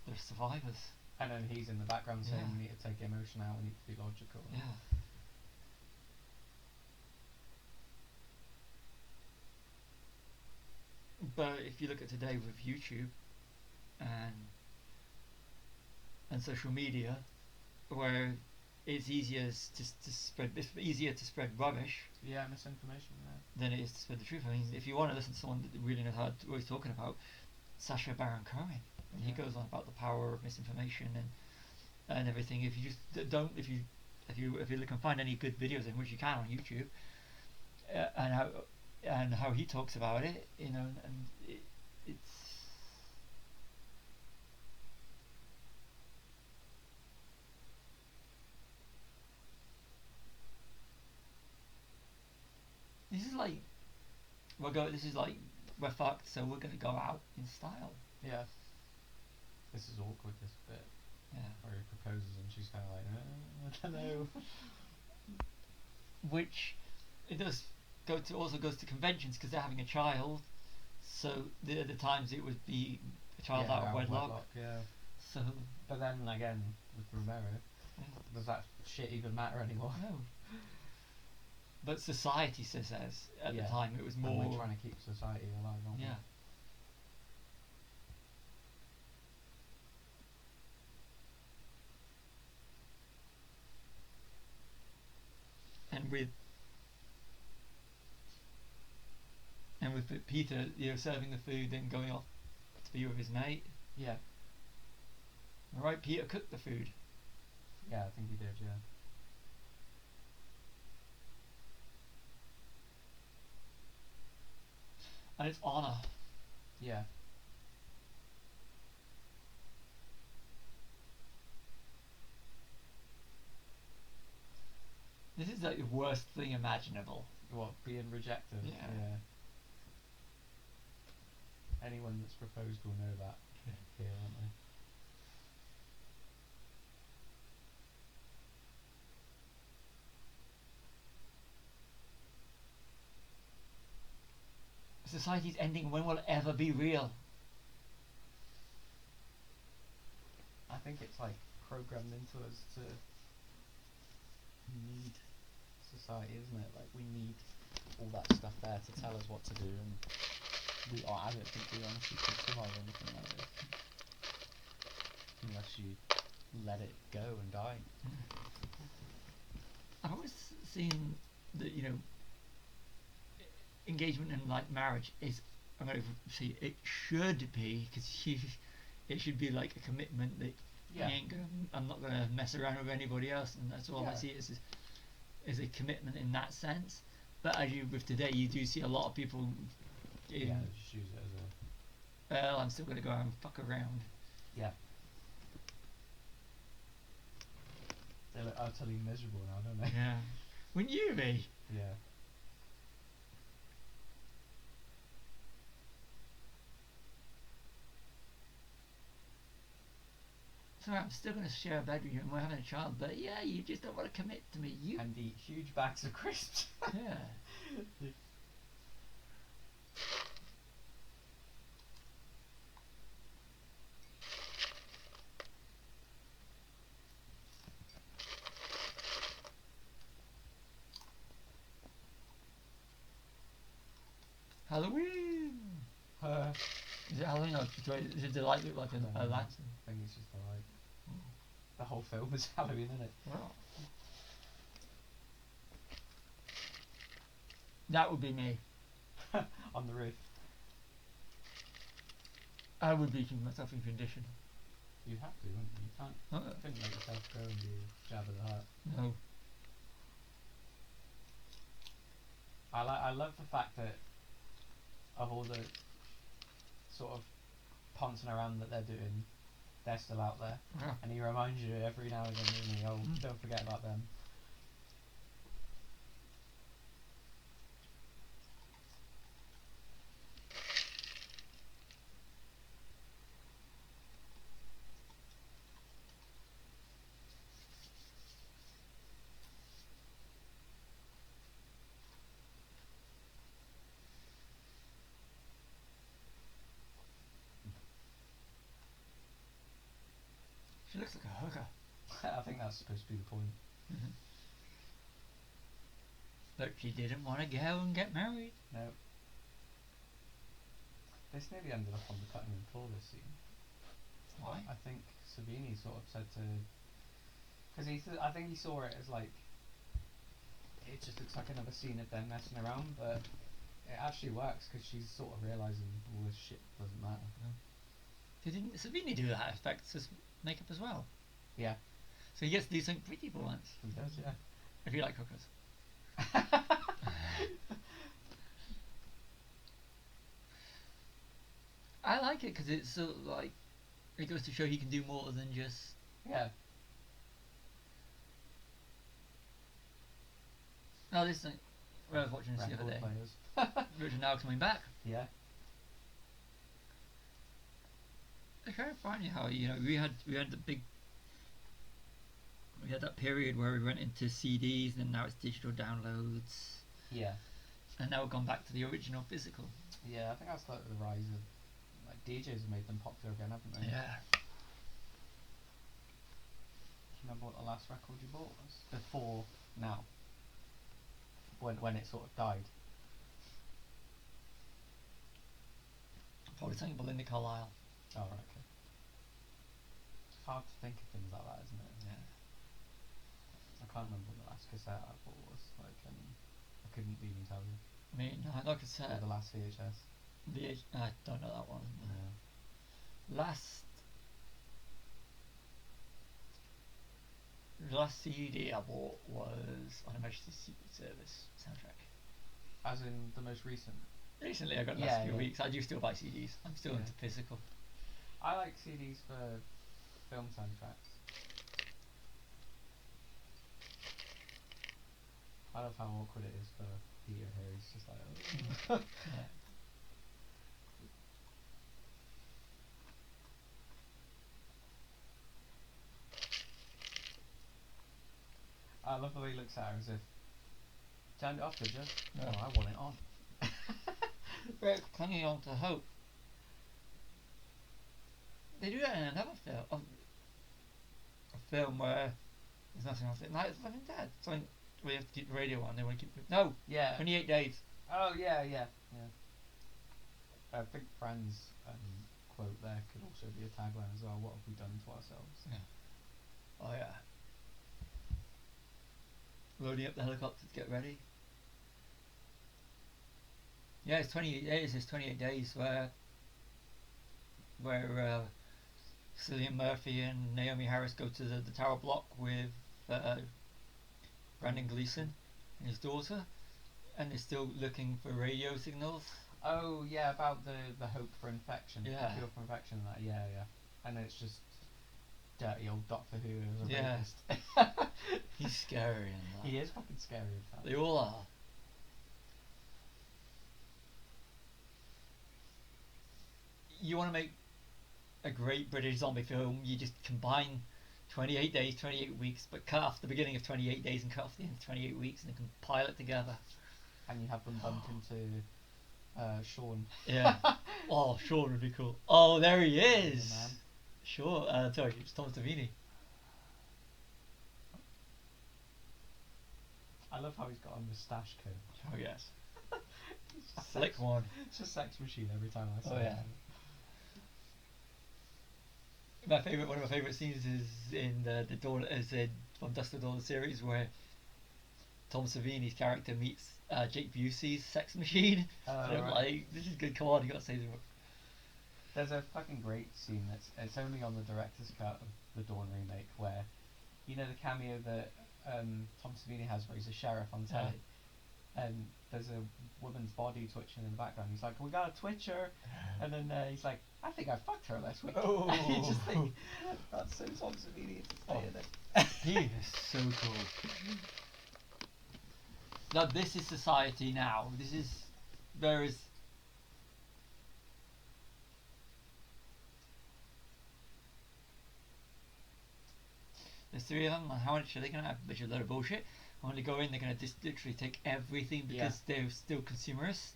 the survivors. And then he's in the background saying Yeah. we need to take emotion out, we need to be logical. Yeah. But if you look at today with YouTube and social media, where it's easier to spread rubbish Yeah, misinformation, yeah. than it is to spread the truth. I mean, if you want to listen to someone that really knows what he's talking about, Sacha Baron Cohen, and he Yeah. goes on about the power of misinformation and everything. If you just don't, if you can find any good videos in which you can on YouTube, and how he talks about it, you know, and it's. This is like we're fucked, so we're gonna go out in style. Yeah. This is awkward, this bit. Yeah. Where he proposes and she's kind of like, I don't know. Which it does also goes to conventions because they're having a child, so the other times it would be a child out of wedlock. Yeah. So But then again, with Romero, does that shit even matter anymore? no. But society says at the Yeah. time it was And more. we're trying to keep society alive, aren't we? Yeah. And with Peter, you know, serving the food, then going off to be with his mate. Yeah. Right, Peter cooked the food. Yeah, I think he did, yeah. And it's honour. Yeah. This is like the worst thing imaginable. What, being rejected? Yeah. Anyone that's proposed will know that here, won't they? Society's ending. When will it ever be real? I think it's like programmed into us to need society, isn't it? Like we need all that stuff there to tell us what to do, and I don't think we honestly could survive anything like this unless you let it go and die. I've always seen that, you know, engagement in like marriage is, I'm going to say it should be, because it should be like a commitment that Yeah. I'm not gonna mess around with anybody else, and that's all I Yeah. see it as a commitment in that sense. But as you with today, you do see a lot of people. Yeah, just use it as a Well, I'm still gonna go out and fuck around. yeah. They look utterly miserable now, don't they? Yeah. Wouldn't you be? Yeah. So I'm still gonna share a bed with you, and we're having a child. But yeah, you just don't want to commit to me. You. And eat huge bags of crisps. Yeah. Halloween. Is it Halloween or does the light look like a lantern? I think it's just the light. The whole film is Halloween, isn't it? Wow. That would be me. On the roof. I would be keeping myself in condition. You'd have to, wouldn't you? You couldn't let yourself go and do Jabba the Hutt. No. I love the fact that of all the sort of pouncing around that they're doing, they're still out there. Yeah. And he reminds you every now and then, doesn't he? Oh, don't forget about them. She looks like a hooker. I think that's supposed to be the point. But she didn't want to go and get married. No. This nearly ended up on the cutting room floor, this scene. Why? I think Savini sort of said to... Because I think he saw it as like... It just looks like another scene of them messing around, but it actually works because she's sort of realising all this shit doesn't matter. Didn't Savini do that effect as makeup as well? Yeah. So he gets to do something pretty for once. He does, yeah. If you like hookers. I like it because it's sort of like it goes to show he can do more than just. Yeah. No, this thing. I was watching this the other day. Players. Which are now coming back. Yeah. It's kind of funny how we had the big. We had that period where we went into CDs and now it's digital downloads. Yeah. And now we've gone back to the original physical. Yeah, I think that's like the rise of like DJs have made them popular again, haven't they? Yeah. Do you remember what the last record you bought was? Before now. When it sort of died. Probably something Belinda Carlisle. Oh right, okay. It's hard to think of things like that, isn't it? Yeah. I can't remember what the last cassette I bought was. Like, I couldn't even tell you. I mean, like I said, Or the last VHS. I don't know that one. Yeah. The last CD I bought was on a Majesty's Secret Service soundtrack. As in the most recent. Recently, I got the last few weeks. I do still buy CDs. I'm still into physical. I like CDs for film soundtracks. I love how awkward it is for Peter here. He's just like, oh. Yeah. I love the way he looks at her as if, turned it off, did you? No. Oh, I want it on. We're clinging on to hope. They do that in another film. A film where there's nothing else. Like it's Living Dead. Something where you have to keep the radio on. They want to keep it. No. Yeah. 28 days. Oh yeah. I think Fran's quote there could also be a tagline as well. What have we done to ourselves? Yeah. Oh yeah. Loading up the helicopter to get ready. Yeah, it's 28 days. It's 28 days where Cillian Murphy and Naomi Harris go to the tower block with Brandon Gleeson and his daughter, and they're still looking for radio signals. Oh yeah, about the hope for infection. Yeah. The cure for infection and that. Yeah. And it's just dirty old Doctor Who as a Yeah. rapist. He's scary in that. He is fucking scary in that. They all are. You want to make a great British zombie film, you just combine 28 days, 28 weeks, but cut off the beginning of 28 days and cut off the end of 28 weeks, and they can pile it together. And you have them bump into Sean. Yeah. Oh, Sean would be cool. Oh, there he is. Yeah, man. Sure. Sorry, it's Tom Savini. I love how he's got a moustache coat. Oh yes. Slick one. It's a sex machine every time I see Oh, it. yeah. One of my favourite scenes is in the Dawn from Dusk Till Dawn series where Tom Savini's character meets Jake Busey's sex machine. And I'm Right. like, this is good. Come on, you got to say the. There's a fucking great scene it's only on the director's cut of the Dawn remake where, you know, the cameo that Tom Savini has where he's a sheriff on telly, and there's a woman's body twitching in the background. He's like, "We got a twitcher," and then he's like, "I think I fucked her last week." Oh. And you just think that's so Tom Savini to say it. He is so cool. Now this is society now. There is. There's three of them. And how much are they going to have? Which is a load of bullshit. When they go in, they're going to just literally take everything because they're still consumerists.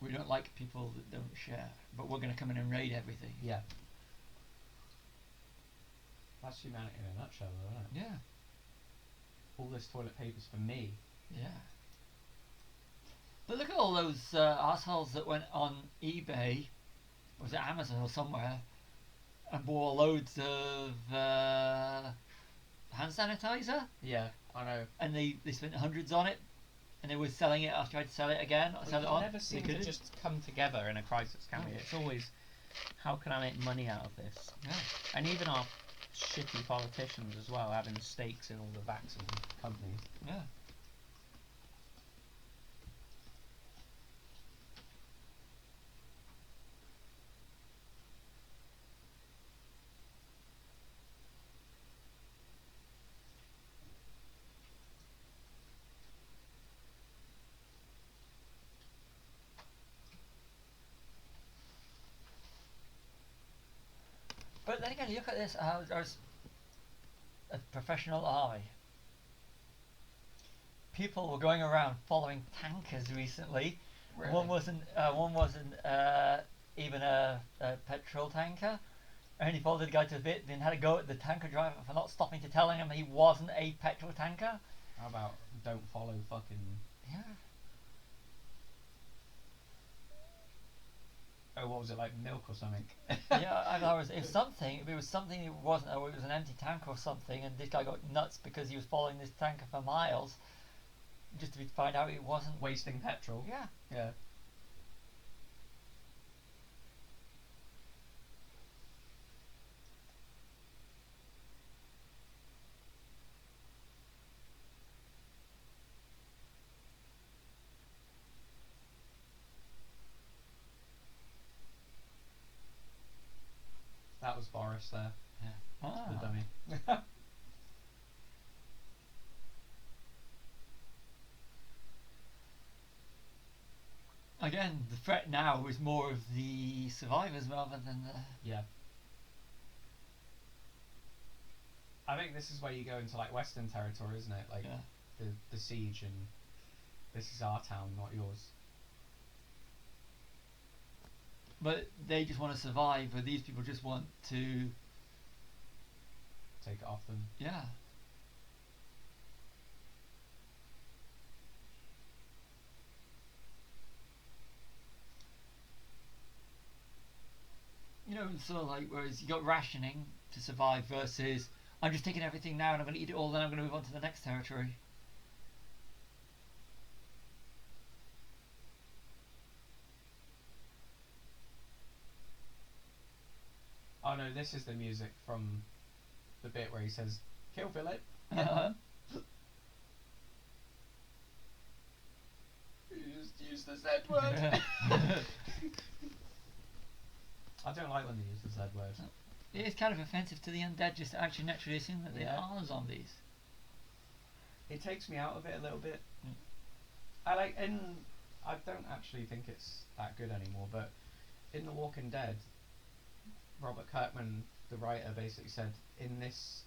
We don't like people that don't share, but we're going to come in and raid everything. Yeah. That's humanity in a nutshell, though, isn't it? Yeah. All this toilet paper's for me. Yeah. But look at all those assholes that went on eBay, or was it Amazon or somewhere, and bought loads of hand sanitizer, Yeah, I know. and they spent hundreds on it, and they were selling it. I tried to sell it again. I We sell it can on. never seem They to couldn't. just come together in a crisis, can we? No. It's always, how can I make money out of this? Yeah. And even our shitty politicians as well, having stakes in all the vaccine companies. Yeah. But then again, look at this as a professional eye. People were going around following tankers recently. Really? One wasn't even a petrol tanker. And he followed the guy to the bit, then had to go at the tanker driver for not stopping to telling him he wasn't a petrol tanker. How about don't follow fucking... Yeah. Oh, what was it, like milk or something? Yeah, I thought it was something. If it was something, it wasn't. Or it was an empty tanker or something, and this guy got nuts because he was following this tanker for miles, just to find out it wasn't. Wasting petrol. Yeah. Yeah. That was Boris there, the Ah. dummy. Again, the threat now is more of the survivors rather than the. Yeah. I think this is where you go into like Western territory, isn't it? Like Yeah. the siege and this is our town, not yours. But they just want to survive, but these people just want to. Take it off them. Yeah. You know, sort of like, whereas you got rationing to survive versus I'm just taking everything now and I'm going to eat it all, then I'm going to move on to the next territory. Oh no, this is the music from the bit where he says, "Kill Philip." You just use the Z word. I don't like when they use the Z word. It is kind of offensive to the undead just to actually naturally assume that they Yeah. are zombies. It takes me out of it a little bit. Mm. I don't actually think it's that good anymore, but in The Walking Dead, Robert Kirkman, the writer, basically said in this,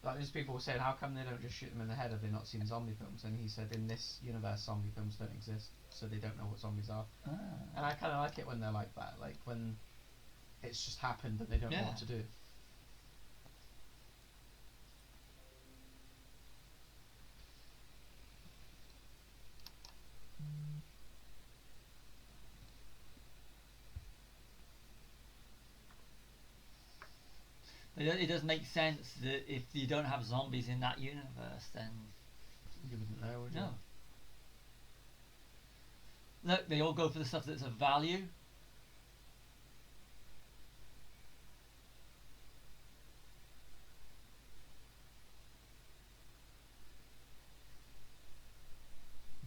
like these people were saying, how come they don't just shoot them in the head? Have they not seen zombie films? And he said, in this universe, zombie films don't exist, so they don't know what zombies are. And I kind of like it when they're like that, like when it's just happened and they don't know what to do. It does make sense that if you don't have zombies in that universe, then You wouldn't know, would you? No. Look, they all go for the stuff that's of value.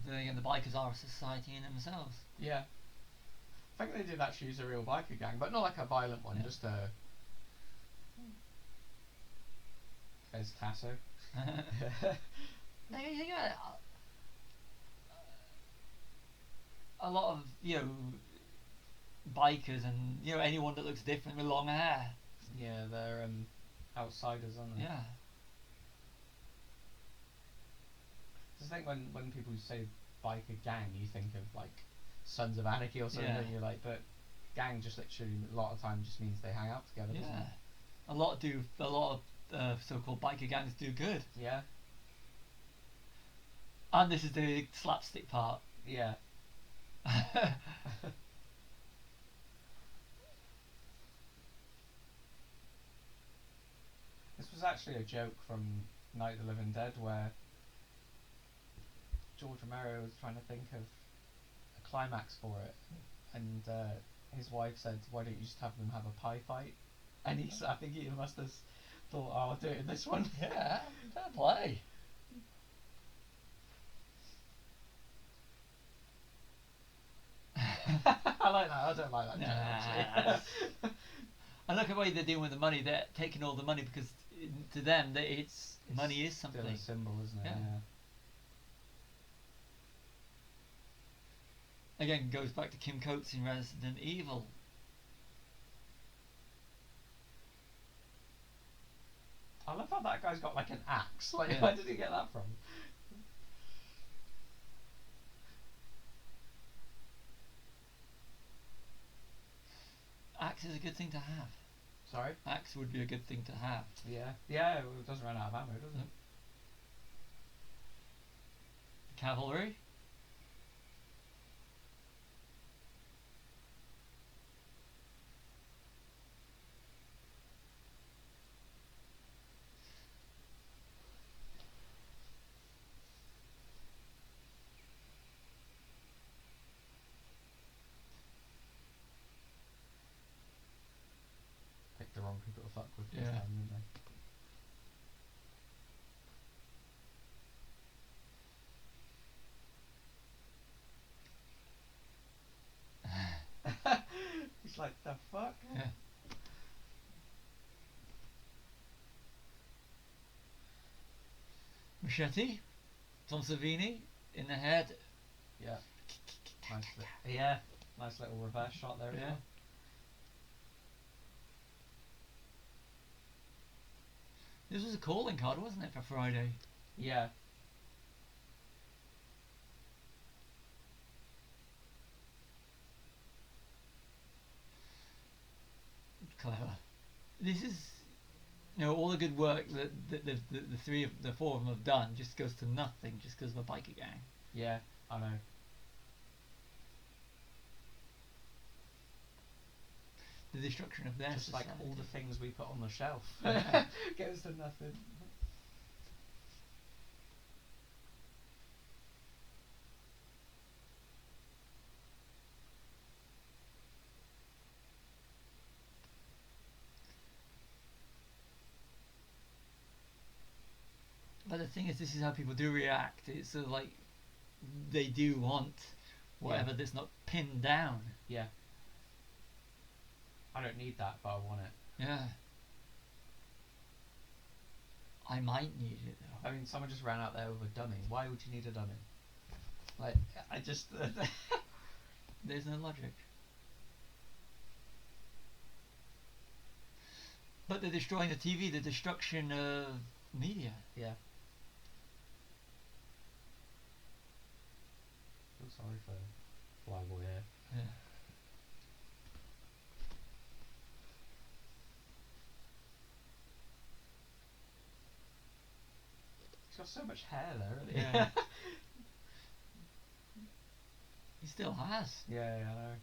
Then again, the bikers are a society in themselves. Yeah. I think they did actually use a real biker gang, but not like a violent one, Yeah. just a... There's Tasso. Now, you think about it, a lot of, bikers and, anyone that looks different with long hair. Yeah, they're outsiders, aren't they? Yeah. Just think when people say biker gang, you think of like Sons of Anarchy or something, Yeah. and you're like, but gang just literally a lot of time just means they hang out together, doesn't Yeah. it? A lot of so-called biker gangs do good. Yeah. And this is the slapstick part. Yeah. This was actually a joke from Night of the Living Dead, where George Romero was trying to think of a climax for it, and his wife said, "Why don't you just have them have a pie fight?" And I think he must have thought, "Oh, I'll do it in this one." Yeah, fair play. I like that. I don't like that joke, actually. I look at the way they're doing with the money. They're taking all the money because to them, it's money is Still something. a symbol, isn't it? Yeah. Again, goes back to Kim Coates in Resident Evil. I love how that guy's got like an axe. Like, Yeah. where did he get that from? Axe is a good thing to have. Sorry? Axe would be a good thing to have. Yeah. Yeah, it doesn't run out of ammo, does it? Cavalry. Picked the wrong people to fuck with this Yeah. time, didn't they? He's like, the fuck? Yeah. Machete. Tom Savini in the head. Yeah. Yeah. Nice little reverse shot there as Yeah. well. This was a calling card, wasn't it, for Friday? Yeah. Clever. This is, all the good work that the four of them have done just goes to nothing just because of a biker gang. Yeah, I know. The destruction of their Just like society. all the things we put on the shelf. Yeah. Goes to nothing. But the thing is, this is how people do react. It's sort of like they do want whatever that's not pinned down. Yeah. I don't need that, but I want it. Yeah. I might need it though. I mean, someone just ran out there with a dummy. Why would you need a dummy? Like, I just... There's no logic. But they're destroying the TV, the destruction of media. Yeah. Feel sorry for Flyboy here. Yeah. He's got so much hair there, hasn't he? Yeah. He still has. Yeah, I know.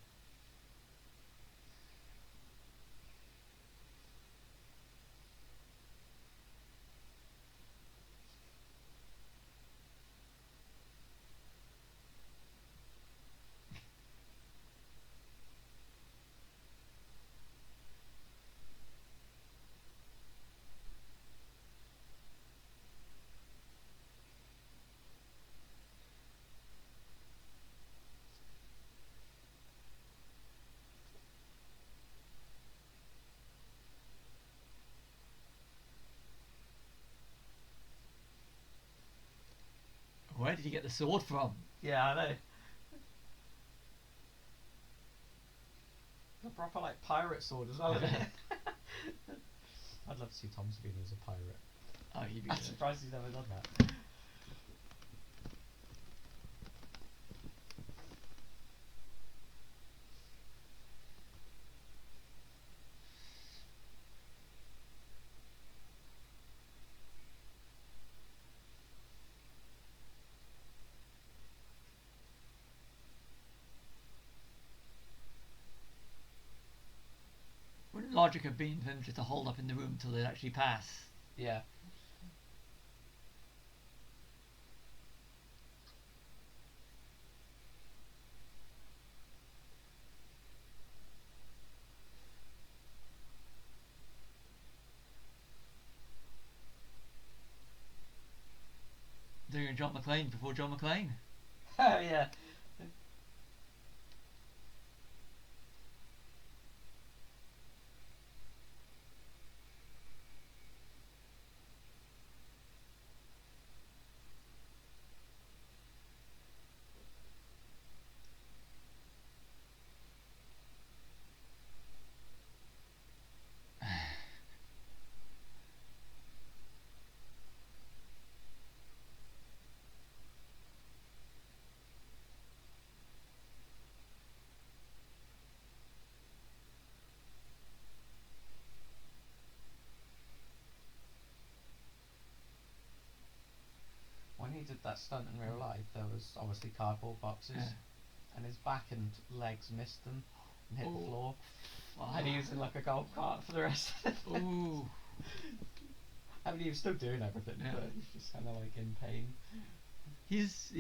he get the sword from? Yeah, I know. A proper like pirate sword as well, isn't it? I'd love to see Tom Savini as a pirate. Oh, he'd be I'm good. surprised he's never done that. Wouldn't logic have been for him just to hold up in the room until they actually pass? Yeah. Doing John McClane before John McClane. Oh yeah. When he did that stunt in real life, there was obviously cardboard boxes, and his back and legs missed them and hit the floor. And he was in like a golf cart for the rest of the film. Ooh. I mean, he was still doing everything, Yeah. but he's just kind of like in pain. He's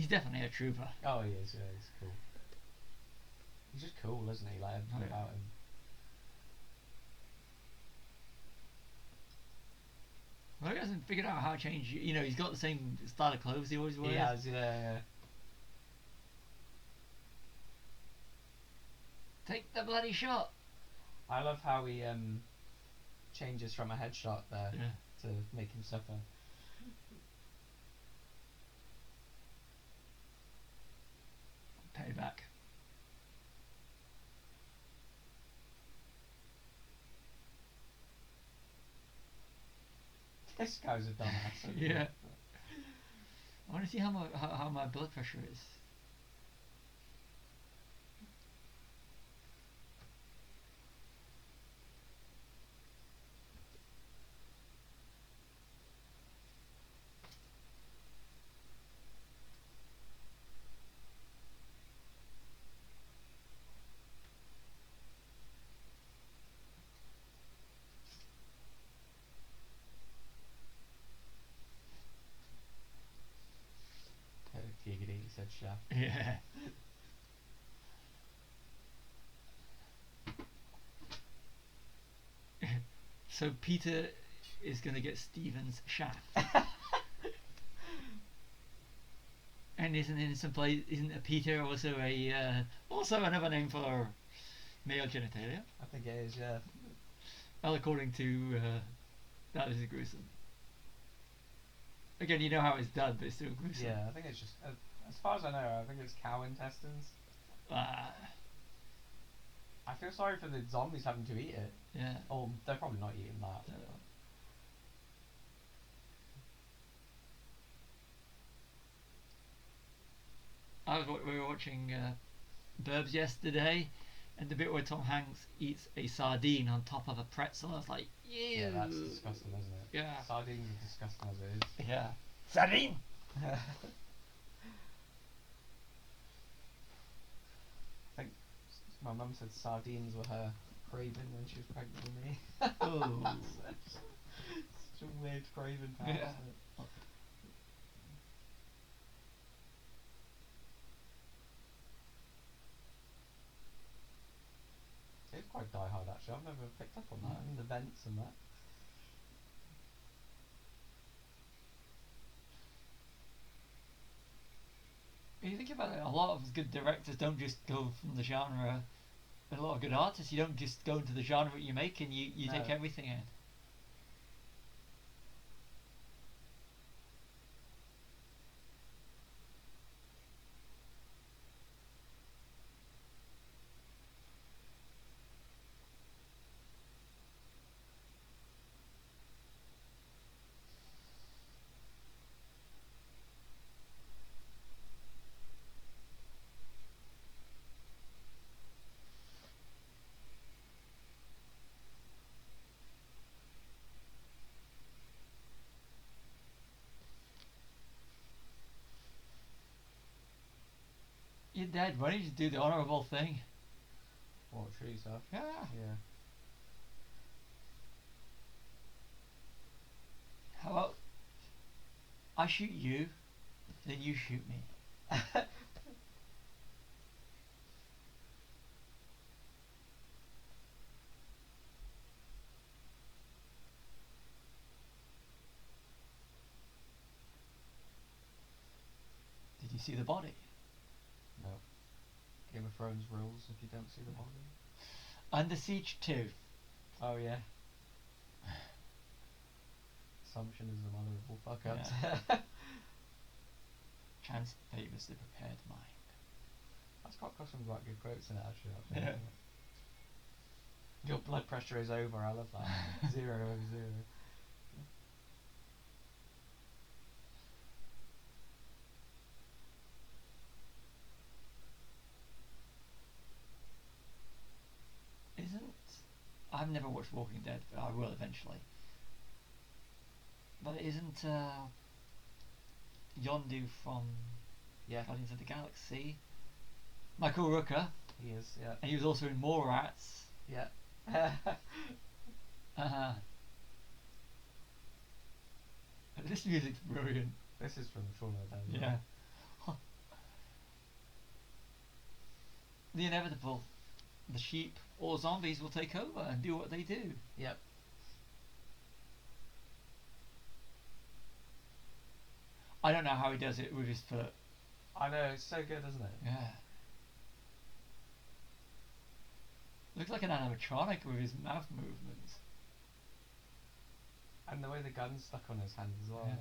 definitely a trooper. Oh, he is, yeah, he's cool. He's just cool, isn't he? Like, everything about him. Well, he hasn't figured out how to change. You know, he's got the same style of clothes he always wears. He has, yeah. Take the bloody shot. I love how he changes from a headshot there Yeah. to make him suffer. Payback. This guy's a dumbass. isn't he? Yeah. I want to see how my blood pressure is. Giggity, said chef. Yeah. So Peter is going to get Stephen's shaft. And isn't a Peter also also another name for male genitalia? I think it is, yeah. Well, according to that is gruesome. Again, you know how it's done, but it's still gruesome. Yeah, I think it's just, as far as I know, I think it's cow intestines. Ah, I feel sorry for the zombies having to eat it. yeah. Oh, they're probably not eating that. No. We were watching Burbs yesterday, and the bit where Tom Hanks eats a sardine on top of a pretzel, I was like, ew. Yeah, that's disgusting, isn't it? Yeah. Sardines are disgusting as it is. Yeah. Sardine! I think my mum said sardines were her craving when she was pregnant with me. Oh. Such a weird craving to have, Yeah. isn't it? It's quite Die Hard actually. I've never picked up on that. I mean the vents and that. If you think about it, a lot of good directors don't just go from the genre. A lot of good artists, you don't just go into the genre you make and you No. take everything in. Dead. Why don't you do the honourable thing? What, tree stuff? Yeah. Yeah. How about I shoot you, then you shoot me. Did you see the body? No. Game of Thrones rules if you don't see the body. Under Siege 2. Oh yeah. Assumption is the mother of all fuck ups. Chance favours the prepared mind. That's got some quite good quotes in it actually. Yeah. Your blood pressure is over, I love that. 0 over 0. I've never watched Walking Dead, but I will eventually. But isn't Yondu from Guardians of the Galaxy? Michael Rooker. He is, yeah. And he was also in Mallrats. Yeah. This music's brilliant. This is from Shaun of the Dead. Yeah. The inevitable. The sheep or zombies will take over and do what they do. Yep. I don't know how he does it with his foot. I know, it's so good, isn't it? Yeah. Looks like an animatronic with his mouth movements. And the way the gun's stuck on his hand as well. Yeah.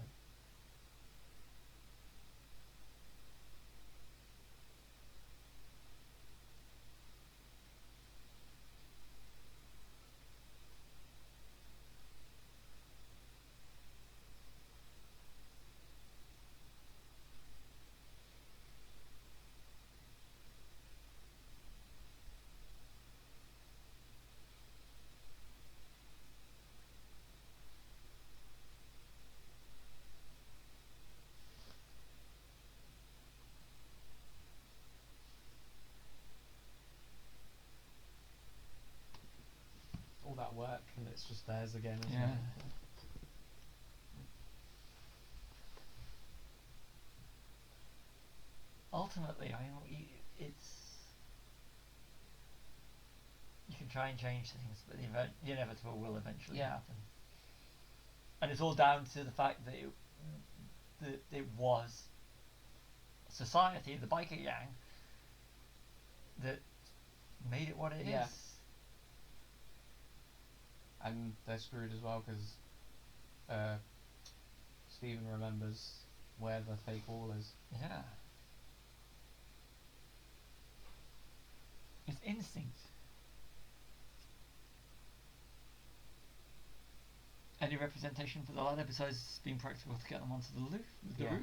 All that work and it's just theirs again, isn't Yeah. it? Ultimately, it's you can try and change things, but the inevitable will eventually happen. And it's all down to the fact that it was society, the biker gang, that made it what it Yeah. is. And they're screwed as well because Stephen remembers where the fake wall is. Yeah. It's instinct. Any representation for the lad episodes has been practical to get them onto the roof. Yeah.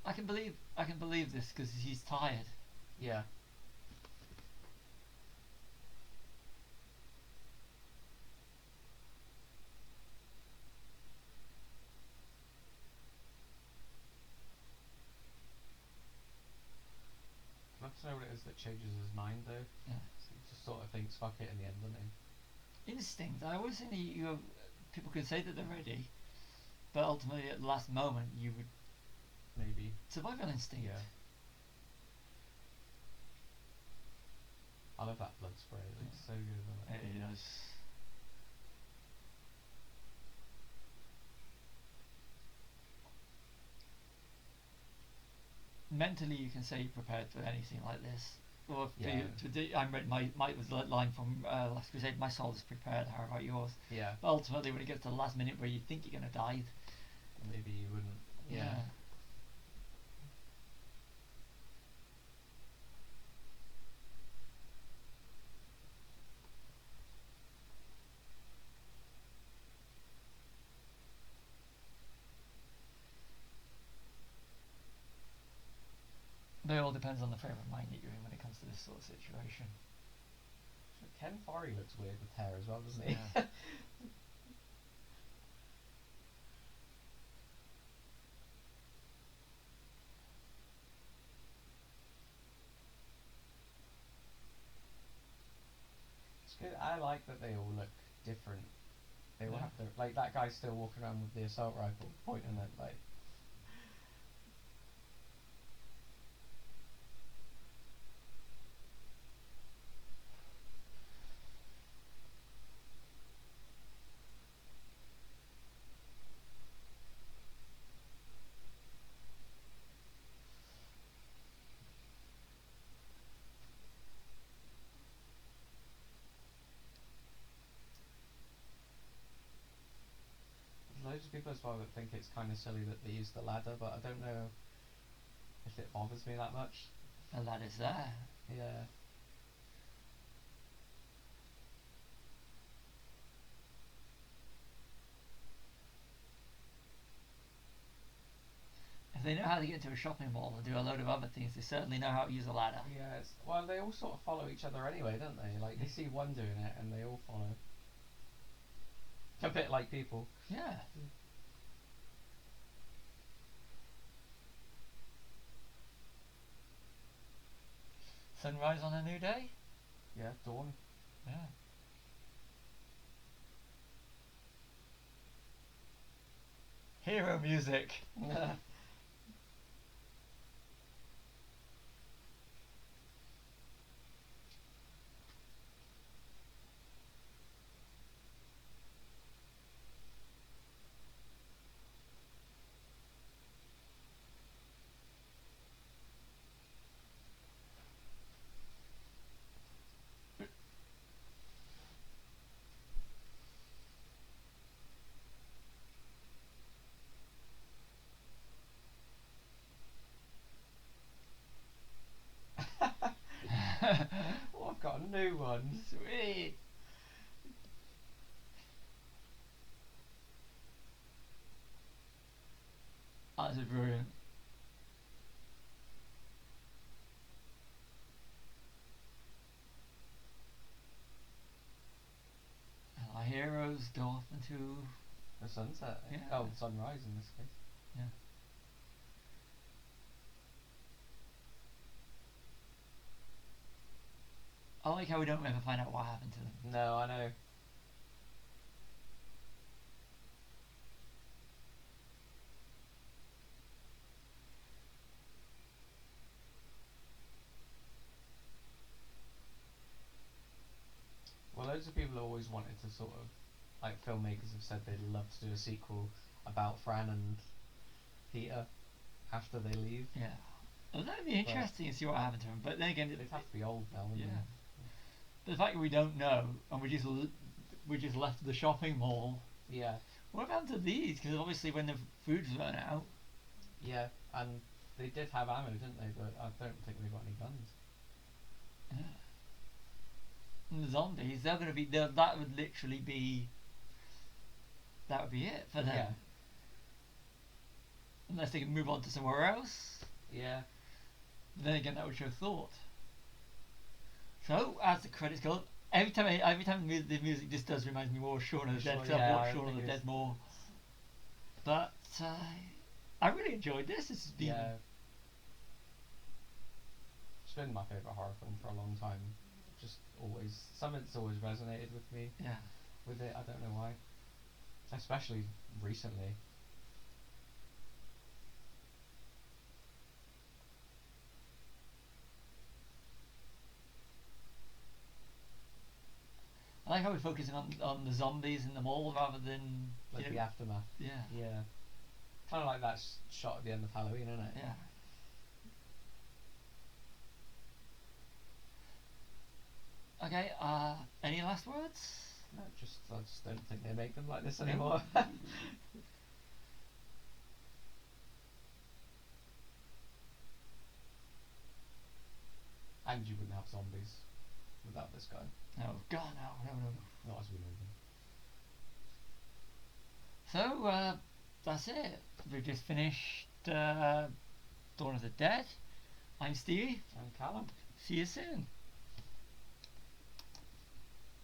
I can believe this because he's tired. Yeah. I'd love to know what it is that changes his mind though. Yeah. So he just sort of thinks fuck it in the end, doesn't he? Instinct. I always think that people can say that they're ready, but ultimately at the last moment you would Maybe. survival instinct. Yeah. I love that blood spray. It looks so good. Doesn't it? It does. Mentally, you can say you're prepared for anything like this. Or I read my was the line from Last Crusade. My soul is prepared. How about yours? Yeah. But ultimately, when it gets to the last minute where you think you're gonna die, Maybe you wouldn't. Yeah. But it all depends on the frame of mind that you're in when it comes to this sort of situation. Ken Foree looks weird with hair as well, doesn't he? Yeah. It's good. I like that they all look different. They all Yeah. have their, like, that guy's still walking around with the assault rifle, pointing at, like. There's loads of people as well that think it's kind of silly that they use the ladder, but I don't know if it bothers me that much. And that is there. Yeah. If they know how to get into a shopping mall and do a load of other things, they certainly know how to use a ladder. Yeah, well, they all sort of follow each other anyway, don't they? Like, they see one doing it and they all follow. A bit like people. Yeah. Sunrise on a new day? Yeah, dawn. Yeah. Hero music. Oh, I've got a new one. Sweet. That is brilliant. And our heroes go off into The sunset. Yeah. Oh, sunrise in this case. I like how we don't ever find out what happened to them. No, I know. Well, loads of people have always wanted to sort of, like, filmmakers have said they'd love to do a sequel about Fran and Peter after they leave. Yeah. Well, that'd be interesting to see what happened to them. But then again, They'd have to be old now, wouldn't yeah. they? But the fact that we don't know and we just left the shopping mall. Yeah, What happened to these? Because obviously when the food's run out. yeah, and they did have ammo, didn't they? But I don't think they got any guns. Yeah. And the zombies, they're going to be. That would literally be. That would be it for them. Yeah, Unless they can move on to somewhere else. yeah. But then again, that would show thought. So, as the credits go, every time the music just does remind me more of Shaun of the Dead. Sure, Because yeah, I've I watched Shaun of think the it's- Dead more. But I really enjoyed this. It's been Yeah. It's been my favourite horror film for a long time. Just always, something's always resonated with me yeah. with it. I don't know why. Especially recently. I like how we're focusing on the zombies in the mall rather than Like you the know, aftermath. yeah. Yeah. Kind of like that shot at the end of Halloween, isn't it? Yeah. Okay, any last words? No, I just don't think they make them like this No. anymore. And you wouldn't have zombies without this guy. No, God, no. Not as we know them. So, that's it. We've just finished Dawn of the Dead. I'm Stevie. And Callum. See you soon.